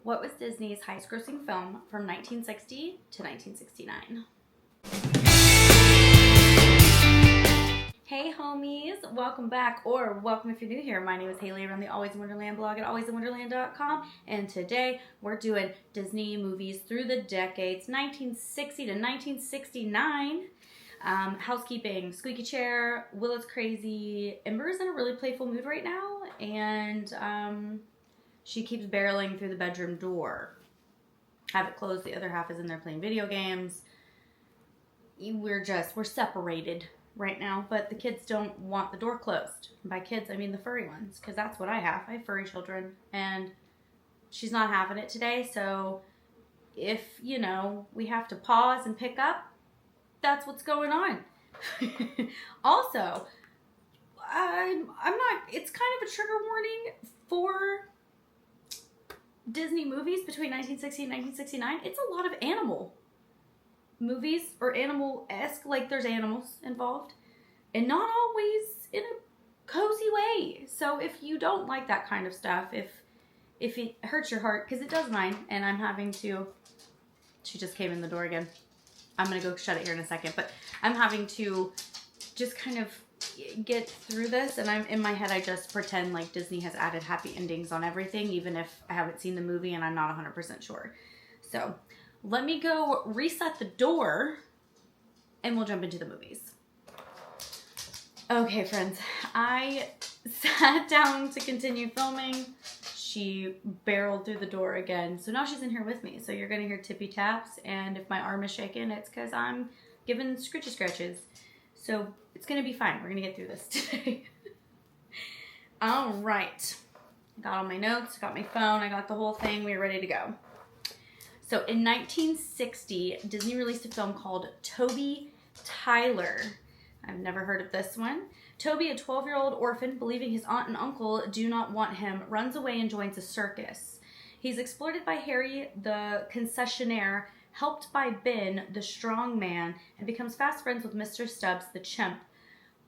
What was Disney's highest grossing film from 1960 to 1969? Hey homies, welcome back, or welcome if you're new here. My name is Haley. I run the Always in Wonderland blog at alwaysinwonderland.com, and today we're doing Disney movies through the decades 1960 to 1969. Housekeeping, squeaky chair, Willa's crazy. Ember's in a really playful mood right now, and she keeps barreling through the bedroom door. Have it closed, the other half is in there playing video games. We're separated right now, but the kids don't want the door closed. And by kids, I mean the furry ones, because that's what I have. I have furry children, and she's not having it today, so if, we have to pause and pick up, that's what's going on. Also, it's kind of a trigger warning for Disney movies between 1960 and 1969. It's a lot of animal movies, or animal-esque, like there's animals involved, and not always in a cozy way. So if you don't like that kind of stuff, if it hurts your heart, because it does mine, and I'm having to, she just came in the door again. I'm going to go shut it here in a second, but I'm having to just kind of get through this, and I'm in my head, I just pretend like Disney has added happy endings on everything, even if I haven't seen the movie and I'm not 100% sure. So let me go reset the door and we'll jump into the movies. Okay, friends, I sat down to continue filming. She barreled through the door again. So now she's in here with me. So you're going to hear tippy taps, and if my arm is shaking, it's because I'm giving scritchy scratches. So it's going to be fine. We're going to get through this today. All right. I got all my notes, got my phone, I got the whole thing. We're ready to go. So in 1960, Disney released a film called Toby Tyler. I've never heard of this one. Toby, a 12-year-old orphan, believing his aunt and uncle do not want him, runs away and joins a circus. He's exploited by Harry, the concessionaire, helped by Ben, the strong man, and becomes fast friends with Mr. Stubbs, the chimp.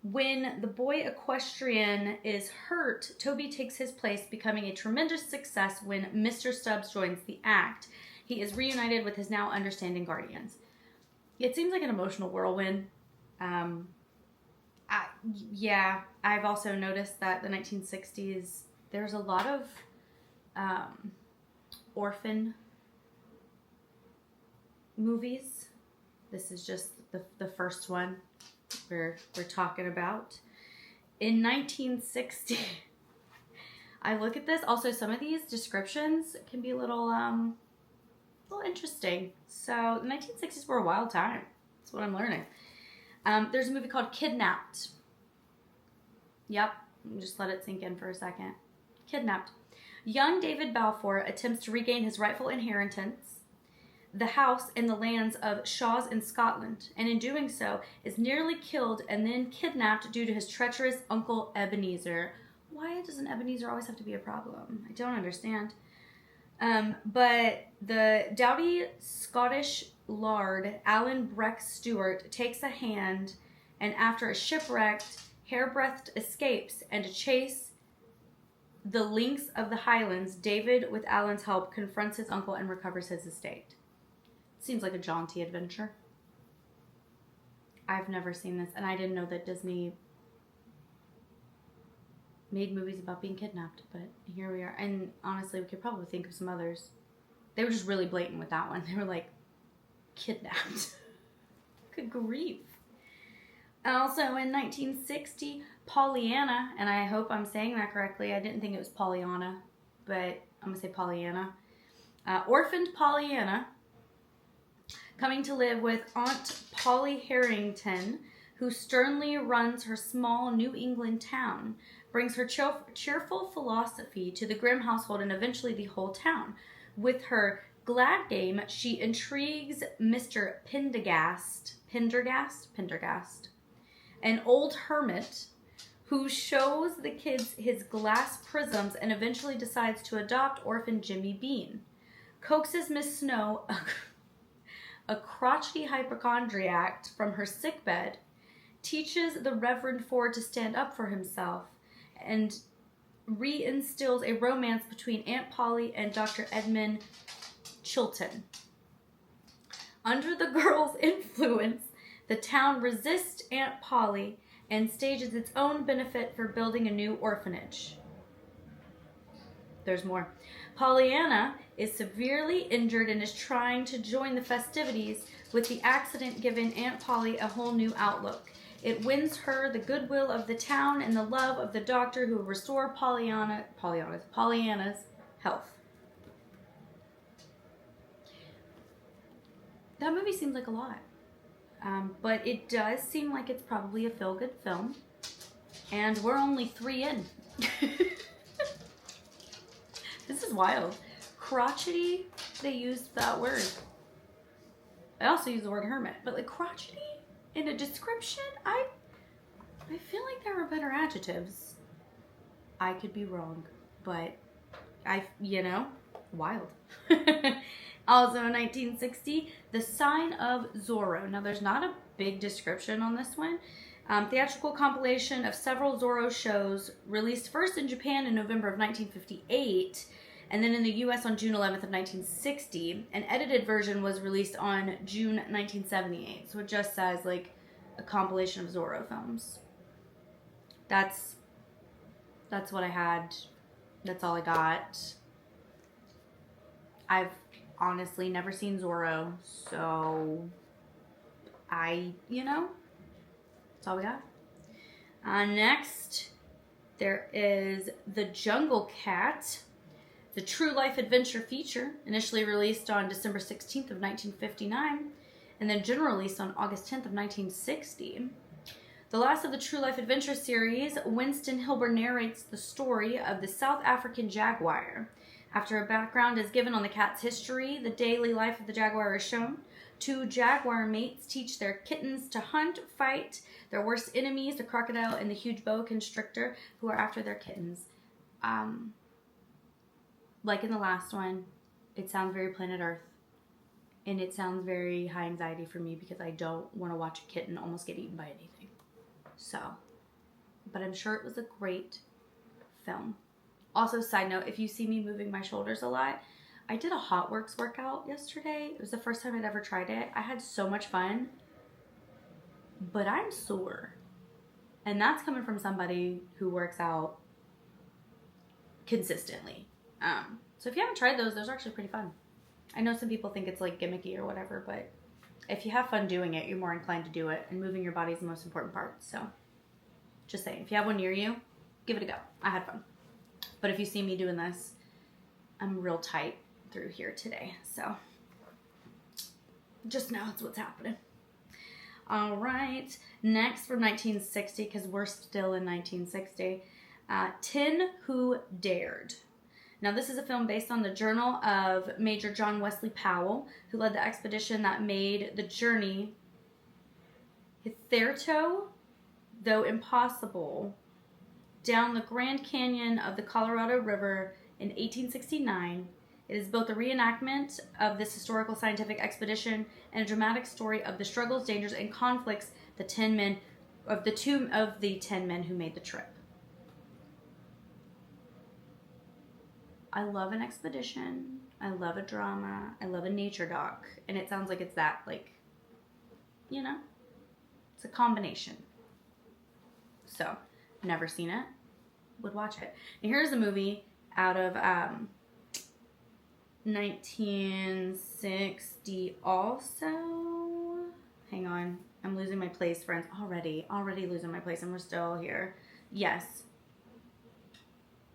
When the boy equestrian is hurt, Toby takes his place, becoming a tremendous success when Mr. Stubbs joins the act. He is reunited with his now understanding guardians. It seems like an emotional whirlwind. I've also noticed that the 1960s, there's a lot of orphan movies. This is just the first one we're talking about. In 1960, I look at this. Also, some of these descriptions can be a little interesting. So the 1960s were a wild time. That's what I'm learning. There's a movie called Kidnapped. Yep, just let it sink in for a second. Kidnapped. Young David Balfour attempts to regain his rightful inheritance, the house and the lands of Shaws in Scotland, and in doing so is nearly killed and then kidnapped due to his treacherous uncle Ebenezer. Why does an Ebenezer always have to be a problem? I don't understand. But the doughty Scottish lord, Alan Breck Stewart, takes a hand, and after a shipwrecked, hairbreadth escapes and a chase the links of the Highlands, David, with Alan's help, confronts his uncle and recovers his estate. Seems like a jaunty adventure. I've never seen this, and I didn't know that Disney made movies about being kidnapped, but here we are. And honestly, we could probably think of some others. They were just really blatant with that one. They were like, kidnapped. Good grief. Also in 1960, Pollyanna, and I hope I'm saying that correctly. I didn't think it was Pollyanna, but I'm going to say Pollyanna. Orphaned Pollyanna, coming to live with Aunt Polly Harrington, who sternly runs her small New England town, brings her cheerful philosophy to the grim household and eventually the whole town. With her glad game, she intrigues Mr. Pendergast, an old hermit who shows the kids his glass prisms and eventually decides to adopt orphan Jimmy Bean. Coaxes Miss Snow, a crotchety hypochondriac, from her sickbed, teaches the Reverend Ford to stand up for himself, and reinstills a romance between Aunt Polly and Dr. Edmund Chilton. Under the girl's influence, the town resists Aunt Polly and stages its own benefit for building a new orphanage. There's more. Pollyanna is severely injured and is trying to join the festivities, with the accident giving Aunt Polly a whole new outlook. It wins her the goodwill of the town and the love of the doctor, who will restore Pollyanna's health. That movie seems like a lot. But it does seem like it's probably a feel-good film. And we're only 3 in. This is wild. Crotchety, they used that word. I also used the word hermit. But like crotchety in a description, I feel like there are better adjectives. I could be wrong. But wild. Also in 1960, The Sign of Zorro. Now, there's not a big description on this one. Theatrical compilation of several Zorro shows, released first in Japan in November of 1958, and then in the U.S. on June 11th of 1960. An edited version was released on June 1978. So it just says, like, a compilation of Zorro films. That's what I had. That's all I got. I've honestly never seen Zorro, so that's all we got. Next, there is The Jungle Cat, the true life adventure feature, initially released on December 16th of 1959, and then general release on August 10th of 1960. The last of the true life adventure series, Winston Hilber narrates the story of the South African jaguar. After a background is given on the cat's history, the daily life of the jaguar is shown. 2 jaguar mates teach their kittens to hunt, fight their worst enemies, the crocodile and the huge boa constrictor, who are after their kittens. Like in the last one, it sounds very Planet Earth. And it sounds very high anxiety for me because I don't want to watch a kitten almost get eaten by anything. So, but I'm sure it was a great film. Also, side note, if you see me moving my shoulders a lot, I did a Hot Works workout yesterday. It was the first time I'd ever tried it. I had so much fun, but I'm sore. And that's coming from somebody who works out consistently. So if you haven't tried those are actually pretty fun. I know some people think it's like gimmicky or whatever, but if you have fun doing it, you're more inclined to do it. And moving your body is the most important part. So just saying, if you have one near you, give it a go. I had fun. But if you see me doing this, I'm real tight through here today. So just know it's what's happening. All right. Next from 1960, because we're still in 1960, Tin Who Dared. Now, this is a film based on the journal of Major John Wesley Powell, who led the expedition that made the journey hitherto, though impossible, down the Grand Canyon of the Colorado River in 1869. It is both a reenactment of this historical scientific expedition and a dramatic story of the struggles, dangers, and conflicts the 10 men who made the trip. I love an expedition. I love a drama. I love a nature doc. And it sounds like it's that, like, it's a combination. So, never seen it. Would watch it. And here's a movie out of 1960 also. Hang on. I'm losing my place, friends. Already losing my place, and we're still here. Yes,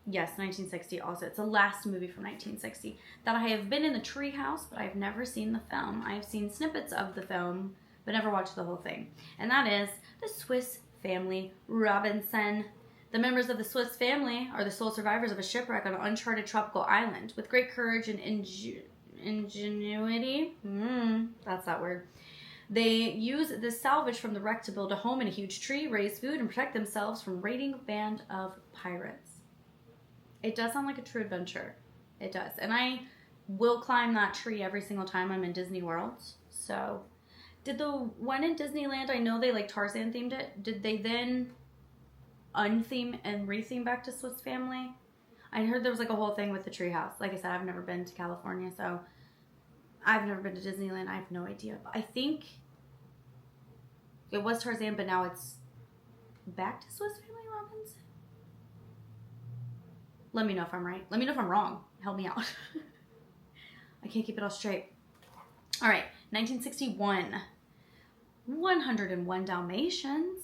1960 also. It's the last movie from 1960 that I have been in the treehouse, but I've never seen the film. I have seen snippets of the film, but never watched the whole thing. And that is The Swiss Family Robinson. The members of the Swiss family are the sole survivors of a shipwreck on an uncharted tropical island. With great courage and ingenuity, that's that word, they use the salvage from the wreck to build a home in a huge tree, raise food, and protect themselves from a raiding band of pirates. It does sound like a true adventure. It does. And I will climb that tree every single time I'm in Disney World. So, did the one in Disneyland, I know they like Tarzan themed it. Did they then untheme and retheme back to Swiss Family? I heard there was like a whole thing with the treehouse. Like I said, I've never been to California, so I've never been to Disneyland. I have no idea. But I think it was Tarzan, but now it's back to Swiss Family Robinson. Let me know if I'm right. Let me know if I'm wrong. Help me out. I can't keep it all straight. All right, 1961. 101 Dalmatians.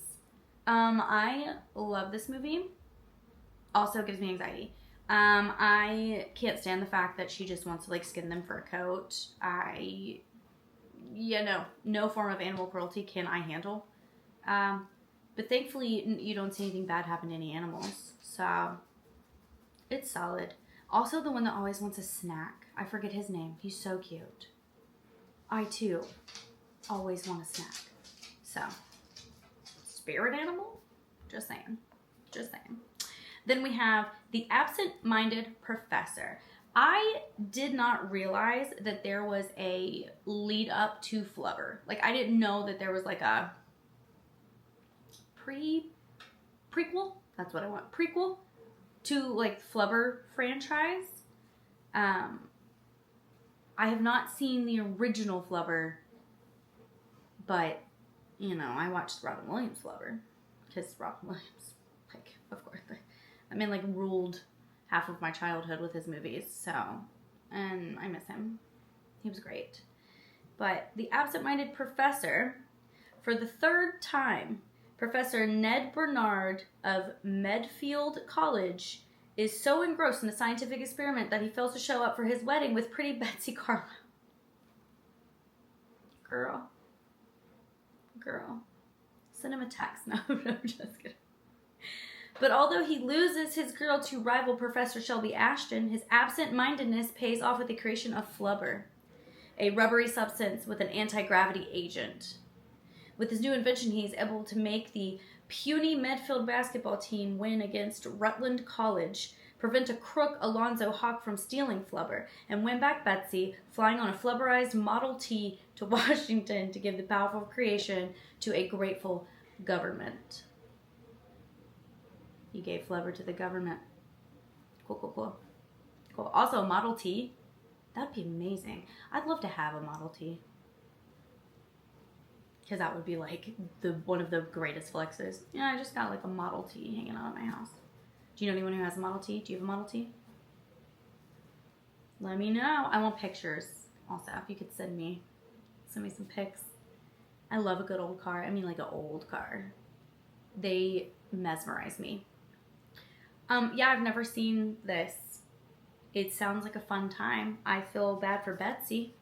I love this movie. Also gives me anxiety. I can't stand the fact that she just wants to like skin them for a coat. No form of animal cruelty can I handle. But thankfully you don't see anything bad happen to any animals. So it's solid. Also the one that always wants a snack. I forget his name. He's so cute. I too always want a snack. So, spirit animal? Just saying. Just saying. Then we have The Absent-Minded Professor. I did not realize that there was a lead up to Flubber. Like, I didn't know that there was like a prequel? That's what I want. Prequel to like Flubber franchise. I have not seen the original Flubber, but you know, I watched Robin Williams Flubber because Robin Williams, like, of course, like ruled half of my childhood with his movies. So, and I miss him. He was great. But The Absent-Minded Professor, for the third time, Professor Ned Bernard of Medfield College is so engrossed in the scientific experiment that he fails to show up for his wedding with pretty Betsy Carlisle. Girl. Send him a text. No, I'm just kidding. But although he loses his girl to rival Professor Shelby Ashton, his absent-mindedness pays off with the creation of Flubber, a rubbery substance with an anti-gravity agent. With his new invention, he is able to make the puny Medfield basketball team win against Rutland College, prevent a crook Alonzo Hawk from stealing Flubber, and win back Betsy, flying on a Flubberized Model T to Washington to give the powerful creation to a grateful government. He gave Flubber to the government. Cool. Also, a Model T. That'd be amazing. I'd love to have a Model T. Because that would be like one of the greatest flexes. Yeah, I just got like a Model T hanging out at my house. Do you know anyone who has a Model T? Do you have a Model T? Let me know. I want pictures. Also, if you could send me some pics. I love a good old car. I mean like an old car. They mesmerize me. Yeah, I've never seen this. It sounds like a fun time. I feel bad for Betsy.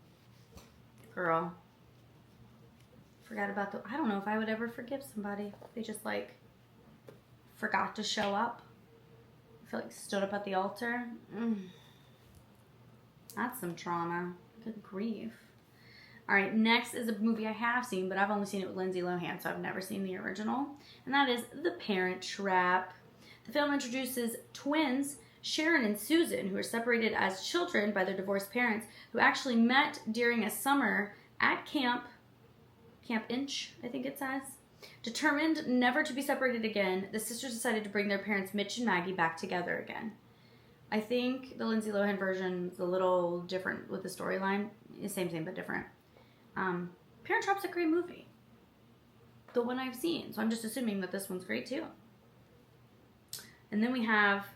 Girl. Forgot about I don't know if I would ever forgive somebody if they just like forgot to show up. I feel like stood up at the altar. That's some trauma. Good grief. Alright, next is a movie I have seen, but I've only seen it with Lindsay Lohan, so I've never seen the original. And that is The Parent Trap. The film introduces twins, Sharon and Susan, who are separated as children by their divorced parents, who actually met during a summer at Camp Inch, I think it says. Determined never to be separated again, the sisters decided to bring their parents Mitch and Maggie back together again. I think the Lindsay Lohan version is a little different with the storyline. Same but different. Parent Trap's a great movie. The one I've seen. So I'm just assuming that this one's great too. And then we have,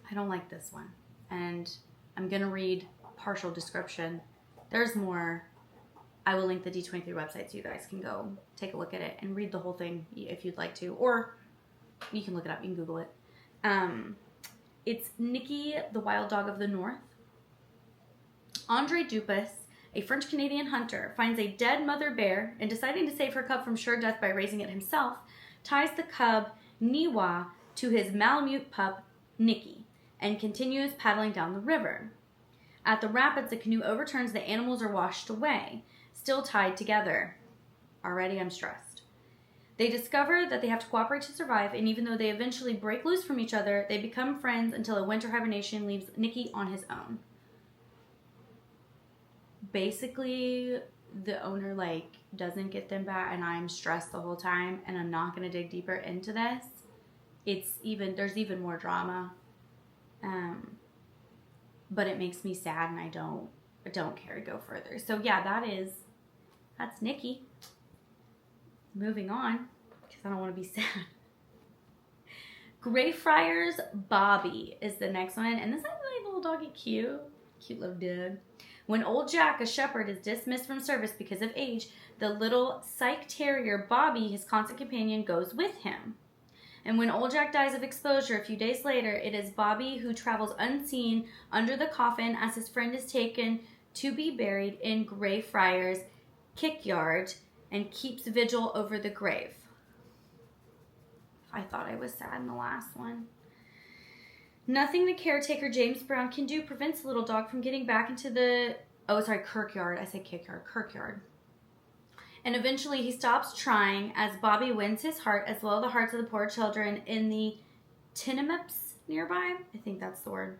I don't like this one. And I'm going to read a partial description. There's more. I will link the D23 website so you guys can go take a look at it and read the whole thing if you'd like to. Or you can look it up. You can Google it. It's Nicky, the Wild Dog of the North. Andre Dupas, a French-Canadian hunter, finds a dead mother bear and, deciding to save her cub from sure death by raising it himself, ties the cub, Niwa, to his Malamute pup, Nicky, and continues paddling down the river. At the rapids, the canoe overturns, the animals are washed away, still tied together. Already I'm stressed. They discover that they have to cooperate to survive, and even though they eventually break loose from each other, they become friends until a winter hibernation leaves Nicky on his own. Basically, the owner, like, doesn't get them back, and I'm stressed the whole time, and I'm not going to dig deeper into this. There's even more drama. But it makes me sad, and I don't care to go further. So yeah, that's Nikki. Moving on, because I don't want to be sad. Greyfriars Bobby is the next one, and this is like little doggy cute little dog. When old Jack, a shepherd, is dismissed from service because of age, the little psych terrier Bobby, his constant companion, goes with him. And when old Jack dies of exposure a few days later, it is Bobby who travels unseen under the coffin as his friend is taken to be buried in Greyfriars Kirkyard and keeps vigil over the grave. I thought I was sad in the last one. Nothing the caretaker, James Brown, can do prevents the little dog from getting back into the... Kirkyard. I said Kirkyard. And eventually he stops trying as Bobby wins his heart, as well as the hearts of the poor children in the Tinnimups nearby. I think that's the word.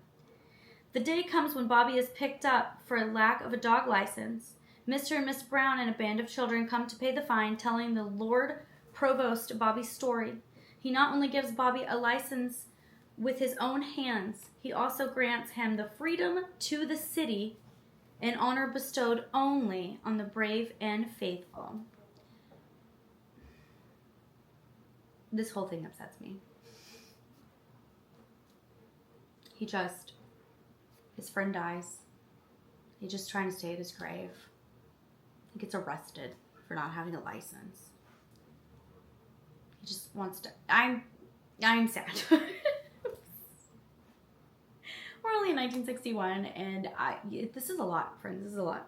The day comes when Bobby is picked up for lack of a dog license. Mr. and Miss Brown and a band of children come to pay the fine, telling the Lord Provost Bobby's story. He not only gives Bobby a license with his own hands, he also grants him the freedom to the city, an honor bestowed only on the brave and faithful. This whole thing upsets me. His friend dies. He's just trying to stay at his grave. He gets arrested for not having a license. He just wants to... I'm sad. We're only in 1961, and this is a lot, friends. This is a lot.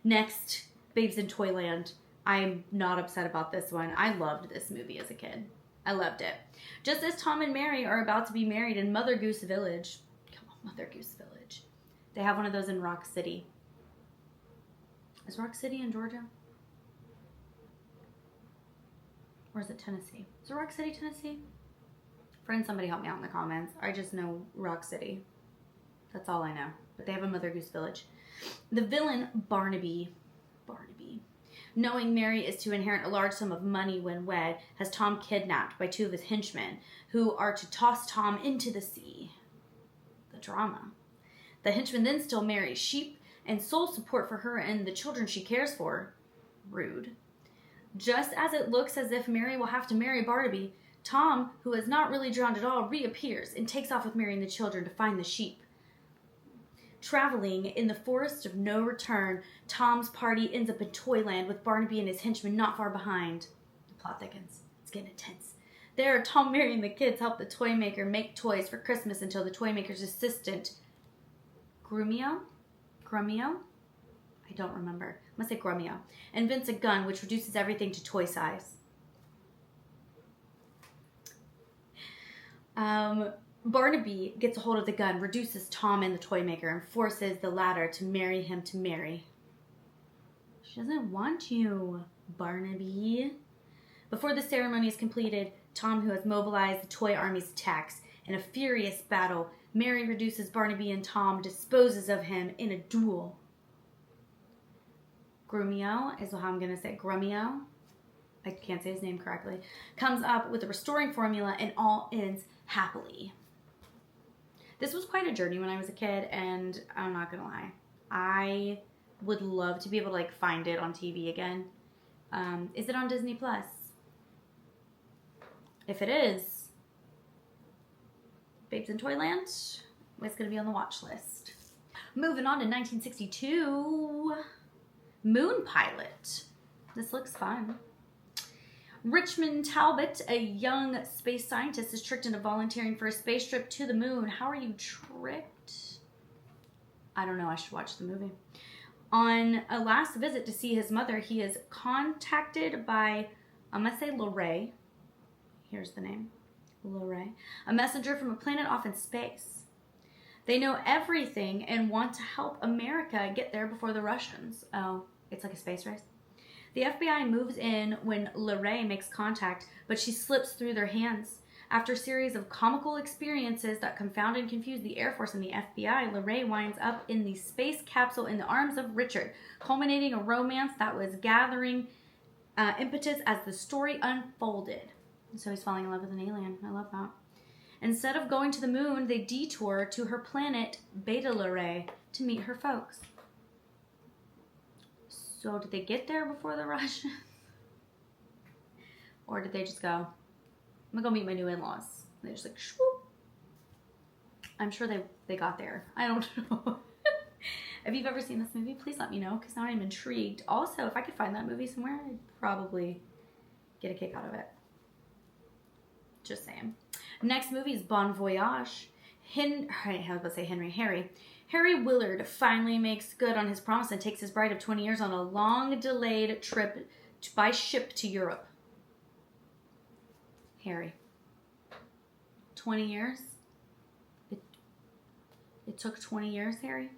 Next, Babes in Toyland. I'm not upset about this one. I loved this movie as a kid. I loved it. Just as Tom and Mary are about to be married in Mother Goose Village. Come on, Mother Goose Village. They have one of those in Rock City. Is Rock City in Georgia? Or is it Tennessee? Is it Rock City, Tennessee? Friends, somebody help me out in the comments. I just know Rock City. That's all I know. But they have a Mother Goose Village. The villain, Barnaby, knowing Mary is to inherit a large sum of money when wed, has Tom kidnapped by two of his henchmen, who are to toss Tom into the sea. The drama. The henchmen then steal Mary's sheep and sole support for her and the children she cares for. Rude. Just as it looks as if Mary will have to marry Barnaby, Tom, who is not really drowned at all, reappears and takes off with Mary and the children to find the sheep. Traveling in the forest of no return, Tom's party ends up in Toyland with Barnaby and his henchmen not far behind. The plot thickens. It's getting intense. There, Tom, Mary, and the kids help the toy maker make toys for Christmas until the toy maker's assistant, Grumio? I don't remember. I must say Grumio. Invents a gun which reduces everything to toy size. Barnaby gets a hold of the gun, reduces Tom and the toy maker, and forces the latter to marry him to Mary. She doesn't want you, Barnaby. Before the ceremony is completed, Tom, who has mobilized the toy army's attacks. In a furious battle, Mary reduces Barnaby and Tom, disposes of him in a duel. Grumio is how I'm going to say it. Grumio, I can't say his name correctly, comes up with a restoring formula and all ends happily. This was quite a journey when I was a kid, and I'm not going to lie. I would love to be able to find it on TV again. Is it on Disney Plus? If it is, Babes in Toyland, it's going to be on the watch list. Moving on to 1962, Moon Pilot. This looks fun. Richmond Talbot, a young space scientist, is tricked into volunteering for a space trip to the moon. How are you tricked? I don't know. I should watch the movie. On a last visit to see his mother, he is contacted by, I'm going to say Lorraine. Here's the name. Lorraine. A messenger from a planet off in space. They know everything and want to help America get there before the Russians. Oh, it's like a space race. The FBI moves in when Lorraine makes contact, but she slips through their hands. After a series of comical experiences that confound and confuse the Air Force and the FBI, Lorraine winds up in the space capsule in the arms of Richard, culminating a romance that was gathering impetus as the story unfolded. So he's falling in love with an alien. I love that. Instead of going to the moon, they detour to her planet Beta to meet her folks. So did they get there before the Russians? Or did they just go, I'm gonna go meet my new in-laws? And they just like, swoop. I'm sure they got there. I don't know. If you've ever seen this movie, please let me know, because now I'm intrigued. Also, if I could find that movie somewhere, I'd probably get a kick out of it. Just saying. Next movie is Bon Voyage. Harry. Harry Willard finally makes good on his promise and takes his bride of 20 years on a long-delayed trip by ship to Europe. Harry. 20 years? It took 20 years, Harry?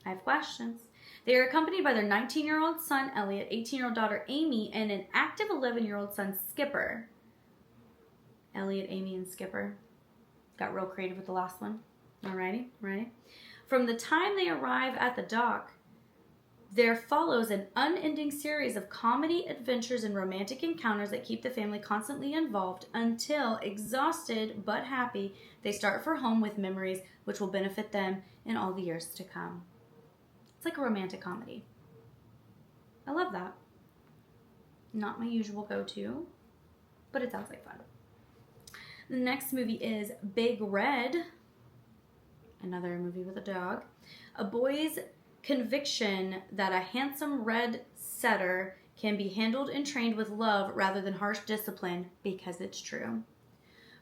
I have questions. They are accompanied by their 19-year-old son, Elliot, 18-year-old daughter, Amy, and an active 11-year-old son, Skipper. Elliot, Amy, and Skipper. Got real creative with the last one. Alrighty, ready? From the time they arrive at the dock, there follows an unending series of comedy, adventures, and romantic encounters that keep the family constantly involved until, exhausted but happy, they start for home with memories which will benefit them in all the years to come. It's like a romantic comedy. I love that. Not my usual go-to, but it sounds like fun. The next movie is Big Red. Another movie with a dog. A boy's conviction that a handsome red setter can be handled and trained with love rather than harsh discipline, because it's true,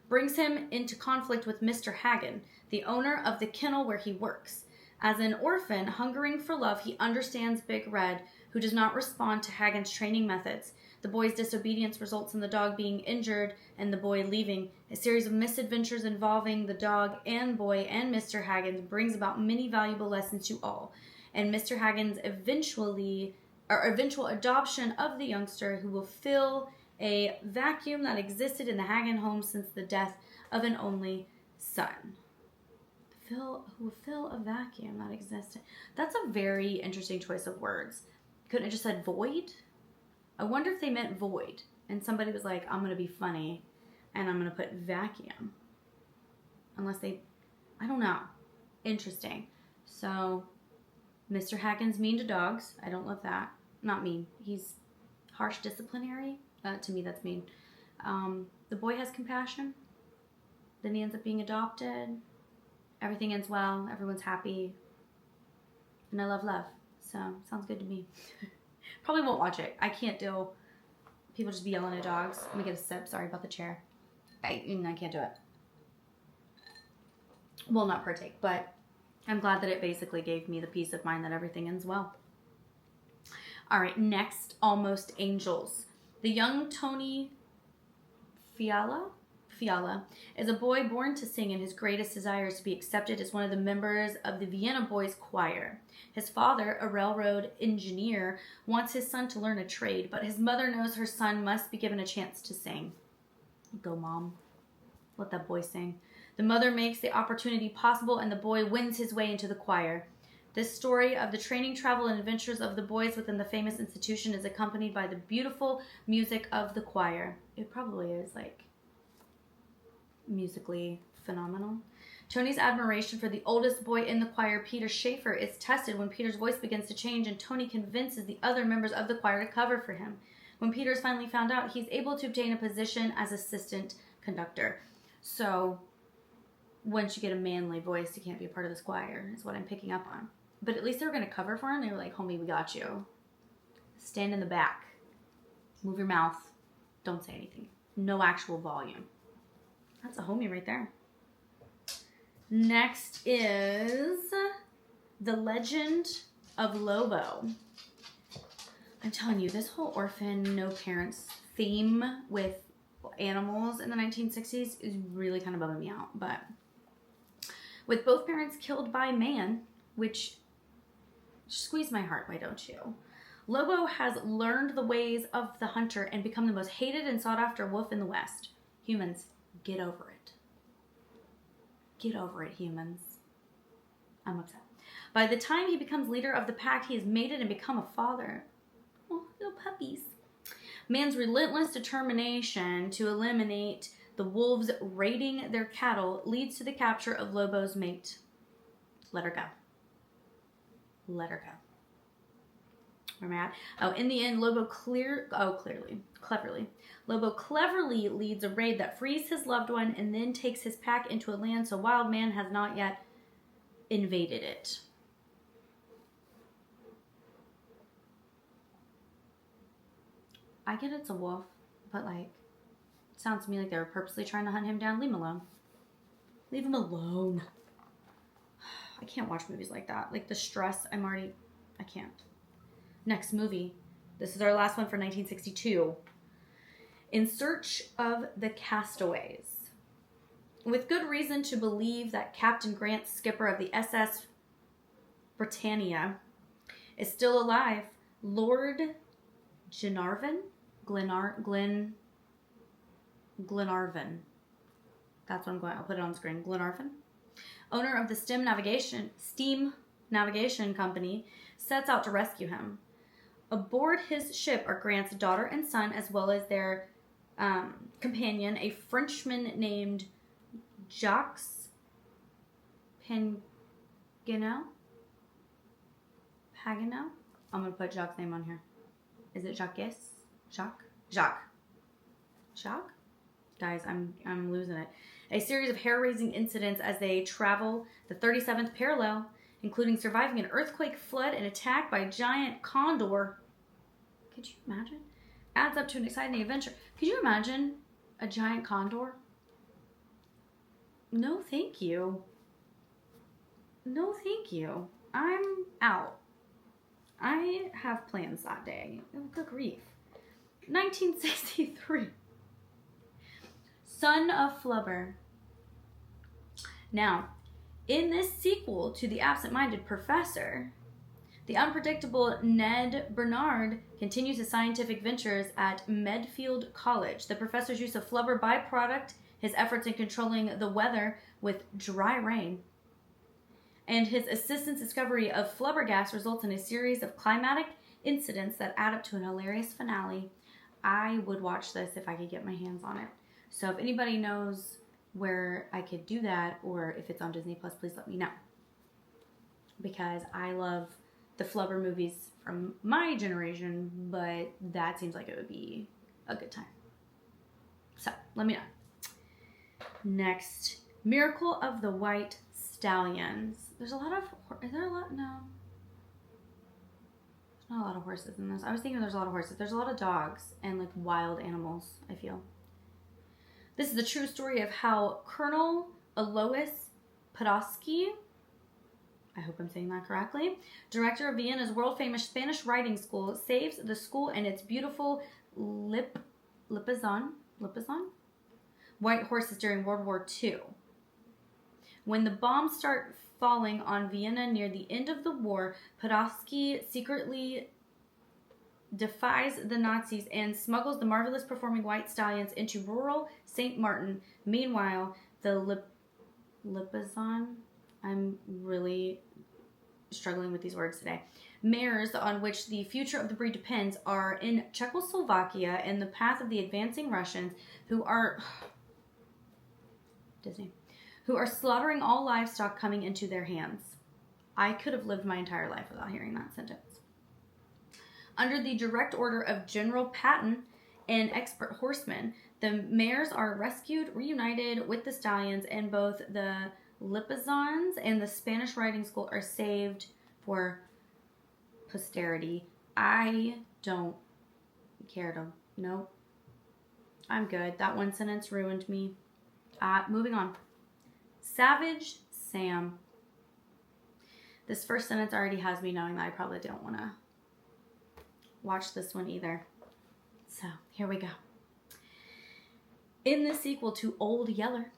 brings him into conflict with Mr. Hagen, the owner of the kennel where he works. As an orphan hungering for love, he understands Big Red, who does not respond to Hagen's training methods. The boy's disobedience results in the dog being injured and the boy leaving. A series of misadventures involving the dog and boy and Mr. Hagen brings about many valuable lessons to all. And Mr. Hagen's eventual adoption of the youngster, who will fill a vacuum that existed in the Hagen home since the death of an only son. Who will fill a vacuum that existed. That's a very interesting choice of words. Couldn't it just said void? I wonder if they meant void, and somebody was like, I'm going to be funny, and I'm going to put vacuum. Unless they, I don't know. Interesting. So, Mr. Hagen's mean to dogs. I don't love that. Not mean. He's harsh disciplinary. To me, that's mean. The boy has compassion. Then he ends up being adopted. Everything ends well. Everyone's happy. And I love love. So, sounds good to me. Probably won't watch it. I can't deal people just be yelling at dogs. Let me get a sip. Sorry about the chair. I can't do it. Will not partake, but I'm glad that it basically gave me the peace of mind that everything ends well. All right, next, Almost Angels. The young Tony Fiala is a boy born to sing, and his greatest desire is to be accepted as one of the members of the Vienna Boys Choir. His father, a railroad engineer, wants his son to learn a trade, but his mother knows her son must be given a chance to sing. Go, Mom. Let that boy sing. The mother makes the opportunity possible, and the boy wins his way into the choir. This story of the training, travel, and adventures of the boys within the famous institution is accompanied by the beautiful music of the choir. It probably is, like, musically phenomenal. Tony's admiration for the oldest boy in the choir, Peter Schaefer, is tested when Peter's voice begins to change, and Tony convinces the other members of the choir to cover for him. When Peter is finally found out, he's able to obtain a position as assistant conductor. So, once you get a manly voice, you can't be a part of this choir, is what I'm picking up on. But at least they were going to cover for him. They were like, homie, we got you. Stand in the back. Move your mouth. Don't say anything. No actual volume. That's a homie right there. Next is The Legend of Lobo. I'm telling you, this whole orphan, no parents theme with animals in the 1960s is really kind of bumming me out. But with both parents killed by man, which squeeze my heart, why don't you? Lobo has learned the ways of the hunter and become the most hated and sought after wolf in the West. Humans, get over it. Get over it, humans. I'm upset. By the time he becomes leader of the pack, he has mated and become a father. Oh, little puppies. Man's relentless determination to eliminate The wolves raiding their cattle leads to the capture of Lobo's mate. Let her go. Let her go. Where am I at? Oh, in the end, cleverly. Lobo cleverly leads a raid that frees his loved one and then takes his pack into a land so wild man has not yet invaded it. I get it's a wolf, but like, it sounds to me like they were purposely trying to hunt him down. Leave him alone. Leave him alone. I can't watch movies like that. Like the stress, I can't. Next movie. This is our last one for 1962. In Search of the Castaways. With good reason to believe that Captain Grant, skipper of the SS Britannia, is still alive, Lord Glenarvan? Glenarvan. That's what I'm going. I'll put it on screen. Glenarvan, owner of the steam navigation company, sets out to rescue him. Aboard his ship are Grant's daughter and son, as well as their companion, a Frenchman named Jacques Paganel. I'm going to put Jacques' name on here. Is it Jacques? Jacques. Guys, I'm losing it. A series of hair-raising incidents as they travel the 37th parallel, including surviving an earthquake, flood, and attack by a giant condor. Could you imagine? Adds up to an exciting adventure. Could you imagine a giant condor? No, thank you. No, thank you. I'm out. I have plans that day. Oh, good grief. 1963. Son of Flubber. Now, in this sequel to The Absent-Minded Professor, the unpredictable Ned Bernard continues his scientific ventures at Medfield College. The professor's use of flubber byproduct, his efforts in controlling the weather with dry rain, and his assistant's discovery of flubber gas results in a series of climatic incidents that add up to an hilarious finale. I would watch this if I could get my hands on it. So if anybody knows where I could do that, or if it's on Disney Plus, please let me know. Because I love the Flubber movies from my generation, but that seems like it would be a good time. So let me know. Next, Miracle of the White Stallions. There's a lot of, is there a lot? No. There's not a lot of horses in this. I was thinking there's a lot of horses. There's a lot of dogs and like wild animals, I feel. This is the true story of how Colonel Alois Podolsky, I hope I'm saying that correctly, director of Vienna's world-famous Spanish riding school, saves the school and its beautiful Lipizan white horses during World War II. When the bombs start falling on Vienna near the end of the war, Podolsky secretly defies the Nazis and smuggles the marvelous performing white stallions into rural St. Martin. Meanwhile, the Lipizan, I'm really struggling with these words today, mares on which the future of the breed depends are in Czechoslovakia in the path of the advancing Russians who are slaughtering all livestock coming into their hands. I could have lived my entire life without hearing that sentence. Under the direct order of General Patton and expert horsemen, the mares are rescued, reunited with the stallions, and both the Lipizans and the Spanish riding school are saved for posterity. I don't care to, nope. I'm good. That one sentence ruined me. Moving on. Savage Sam. This first sentence already has me knowing that I probably don't want to watch this one either. So, here we go. In the sequel to Old Yeller,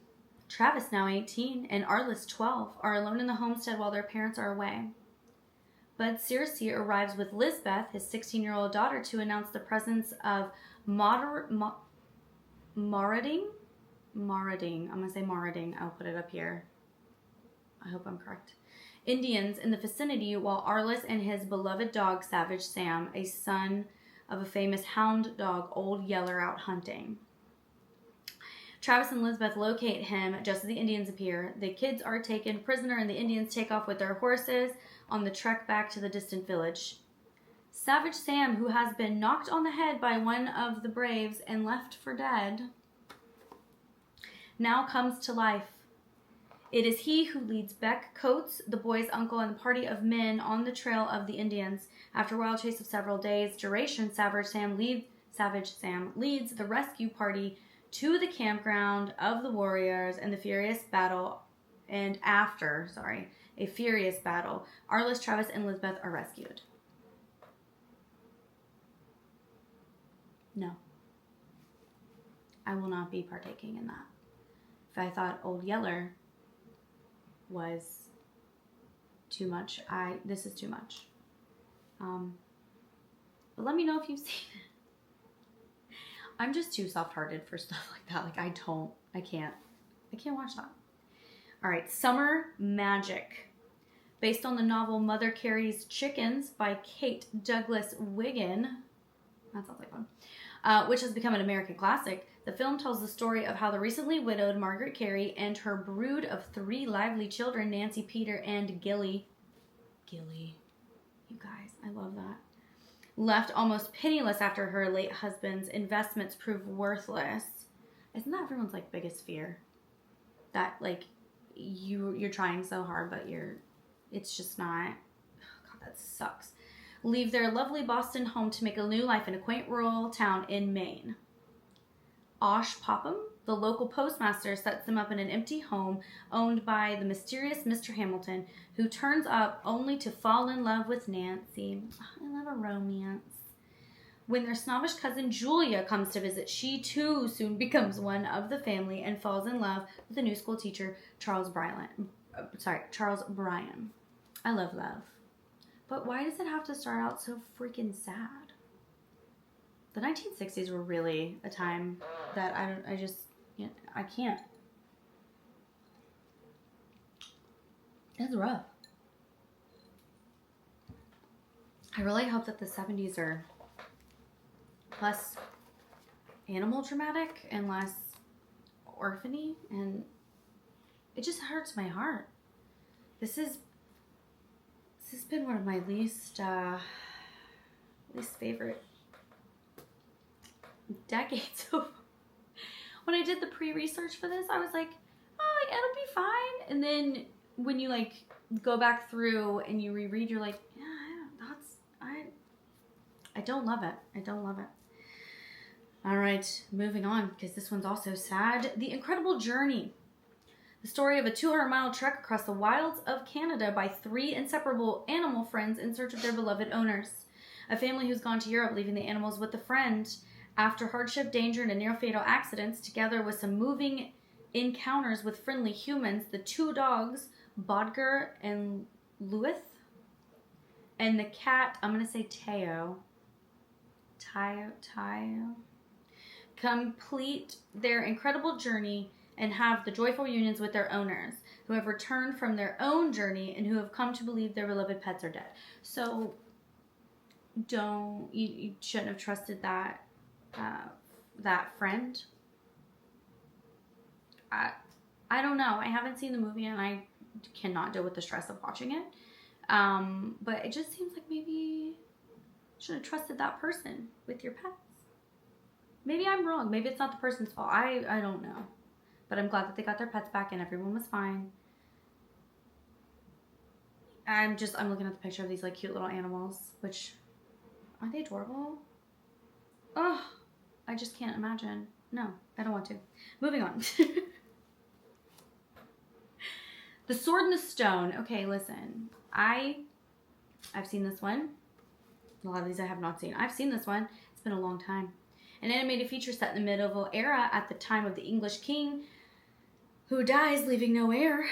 Travis, now 18, and Arliss, 12, are alone in the homestead while their parents are away. Bud Searcy arrives with Lisbeth, his 16-year-old daughter, to announce the presence of marauding. I'm going to say marauding. I'll put it up here. I hope I'm correct. Indians in the vicinity, while Arliss and his beloved dog, Savage Sam, a son of a famous hound dog, Old Yeller, out hunting. Travis and Elizabeth locate him just as the Indians appear. The kids are taken prisoner and the Indians take off with their horses on the trek back to the distant village. Savage Sam, who has been knocked on the head by one of the braves and left for dead, now comes to life. It is he who leads Beck Coates, the boy's uncle, and the party of men on the trail of the Indians. After a wild chase of several days' duration, Savage Sam leads the rescue party to the campground of the warriors and after a furious battle, Arliss, Travis, and Elizabeth are rescued. No. I will not be partaking in that. If I thought Old Yeller was too much, this is too much. But let me know if you've seen it. I'm just too soft-hearted for stuff like that. Like, I can't watch that. All right, Summer Magic. Based on the novel Mother Carries Chickens by Kate Douglas Wiggin. That sounds like one. Which has become an American classic. The film tells the story of how the recently widowed Margaret Carey and her brood of 3 lively children, Nancy, Peter, and Gilly, you guys, I love that, left almost penniless after her late husband's investments proved worthless. Isn't that everyone's like biggest fear? That like you're trying so hard, but it's just not. Oh God, that sucks. Leave their lovely Boston home to make a new life in a quaint rural town in Maine. Osh Popham, the local postmaster, sets them up in an empty home owned by the mysterious Mr. Hamilton, who turns up only to fall in love with Nancy. I love a romance. When their snobbish cousin Julia comes to visit, she too soon becomes one of the family and falls in love with the new school teacher, Charles Bryan. I love love. But why does it have to start out so freaking sad? The 1960s were really a time that I can't. It's rough. I really hope that the 70s are less animal dramatic and less orphany, and it just hurts my heart. This has been one of my least favorite decades. When I did the pre-research for this, I was like, oh, it'll be fine. And then when you like go back through and you reread, you're like, yeah, I don't love it. I don't love it. All right, moving on, because this one's also sad. The Incredible Journey. The story of a 200-mile trek across the wilds of Canada by 3 inseparable animal friends in search of their beloved owners. A family who's gone to Europe, leaving the animals with a friend. After hardship, danger, and a near-fatal accidents, together with some moving encounters with friendly humans, the 2 dogs, Bodger and Luith, and the cat, I'm going to say Tayo, complete their incredible journey and have the joyful unions with their owners, who have returned from their own journey and who have come to believe their beloved pets are dead. So, you shouldn't have trusted that friend. I don't know. I haven't seen the movie and I cannot deal with the stress of watching it. But it just seems like maybe you should have trusted that person with your pets. Maybe I'm wrong. Maybe it's not the person's fault. I don't know. But I'm glad that they got their pets back and everyone was fine. I'm looking at the picture of these like cute little animals, which, aren't they adorable? Oh, I just can't imagine. No, I don't want to. Moving on. The Sword and the Stone. Okay, listen. I've seen this one. A lot of these I have not seen. I've seen this one. It's been a long time. An animated feature set in the medieval era at the time of the English king who dies, leaving no heir.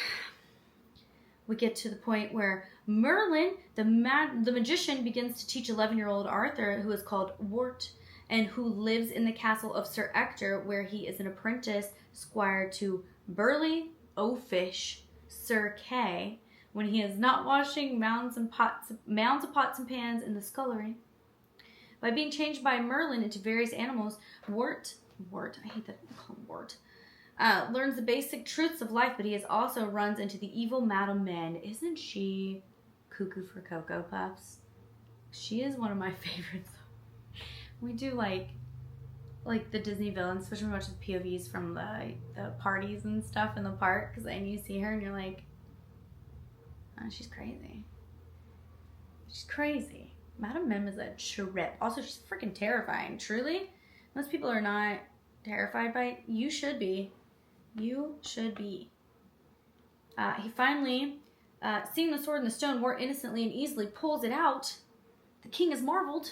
We get to the point where Merlin, the magician, begins to teach 11-year-old Arthur, who is called Wart, and who lives in the castle of Sir Ector, where he is an apprentice squire to burly, oafish Sir Kay, when he is not washing mounds of pots and pans in the scullery. By being changed by Merlin into various animals, Wart, I hate that I call him Wart, Learns the basic truths of life, but he also runs into the evil Madam Mim. Isn't she cuckoo for Cocoa Puffs? She is one of my favorites. We do like the Disney villains, especially when we watch the POVs from the parties and stuff in the park, because then you see her and you're like, oh, she's crazy. She's crazy. Madam Mim is a trip. Also, she's freaking terrifying. Truly, most people are not terrified by it. You should be. You should be. He finally, seeing the sword in the stone more innocently and easily, pulls it out. The king is marveled.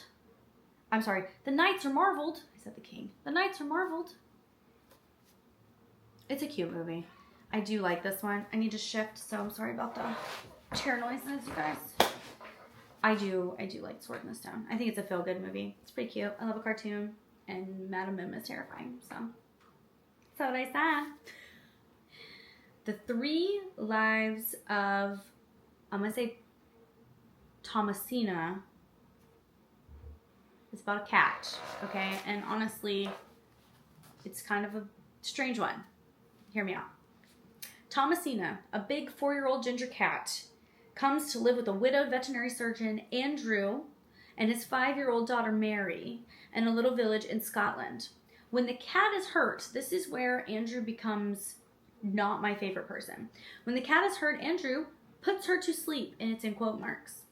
I'm sorry, the knights are marveled. I said the king. The knights are marveled. It's a cute movie. I do like this one. I need to shift, so I'm sorry about the chair noises, you guys. I do like Sword in the Stone. I think it's a feel-good movie. It's pretty cute. I love a cartoon, and Madam Mim is terrifying, so what I said. The 3 Lives of, I'm going to say Thomasina. It's about a cat, okay? And honestly, it's kind of a strange one. Hear me out. Thomasina, a big 4-year-old ginger cat, comes to live with a widowed veterinary surgeon, Andrew, and his 5-year-old daughter, Mary, in a little village in Scotland. When the cat is hurt, this is where Andrew becomes not my favorite person. When the cat is hurt, Andrew puts her to sleep, and it's in quote marks.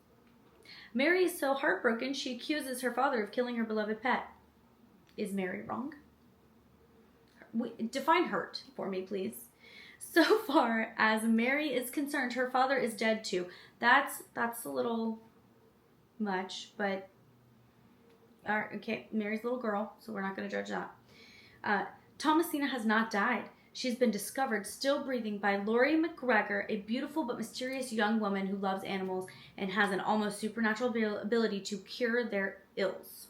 Mary is so heartbroken, she accuses her father of killing her beloved pet. Is Mary wrong? Define hurt for me, please. So far as Mary is concerned, her father is dead too. That's a little much, but okay, Mary's a little girl, so we're not going to judge that. Thomasina has not died. She's been discovered still breathing by Laurie McGregor, a beautiful but mysterious young woman who loves animals and has an almost supernatural ability to cure their ills.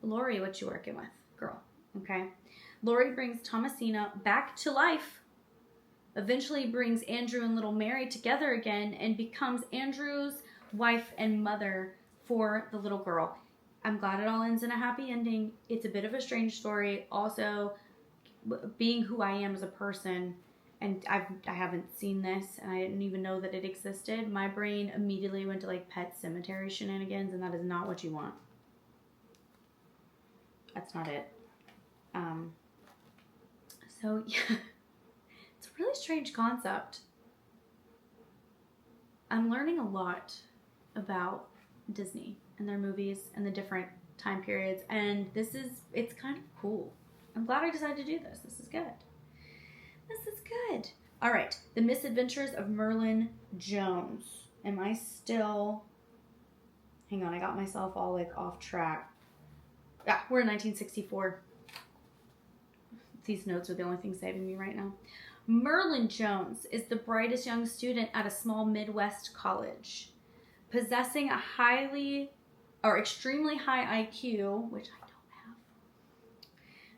Laurie, what you working with, girl? Okay. Laurie brings Thomasina back to life, eventually brings Andrew and little Mary together again, and becomes Andrew's wife and mother for the little girl. I'm glad it all ends in a happy ending. It's a bit of a strange story. Also, being who I am as a person, and I haven't seen this, and I didn't even know that it existed, my brain immediately went to like Pet Cemetery shenanigans, and that is not what you want. That's not it. So yeah, it's a really strange concept. I'm learning a lot about Disney and their movies and the different time periods, and it's kind of cool. I'm glad I decided to do this. This is good. This is good. All right, The Misadventures of Merlin Jones. Am I still... Hang on, I got myself all like off track. Yeah, we're in 1964. These notes are the only thing saving me right now. Merlin Jones is the brightest young student at a small Midwest college. Possessing a extremely high IQ, which I don't have,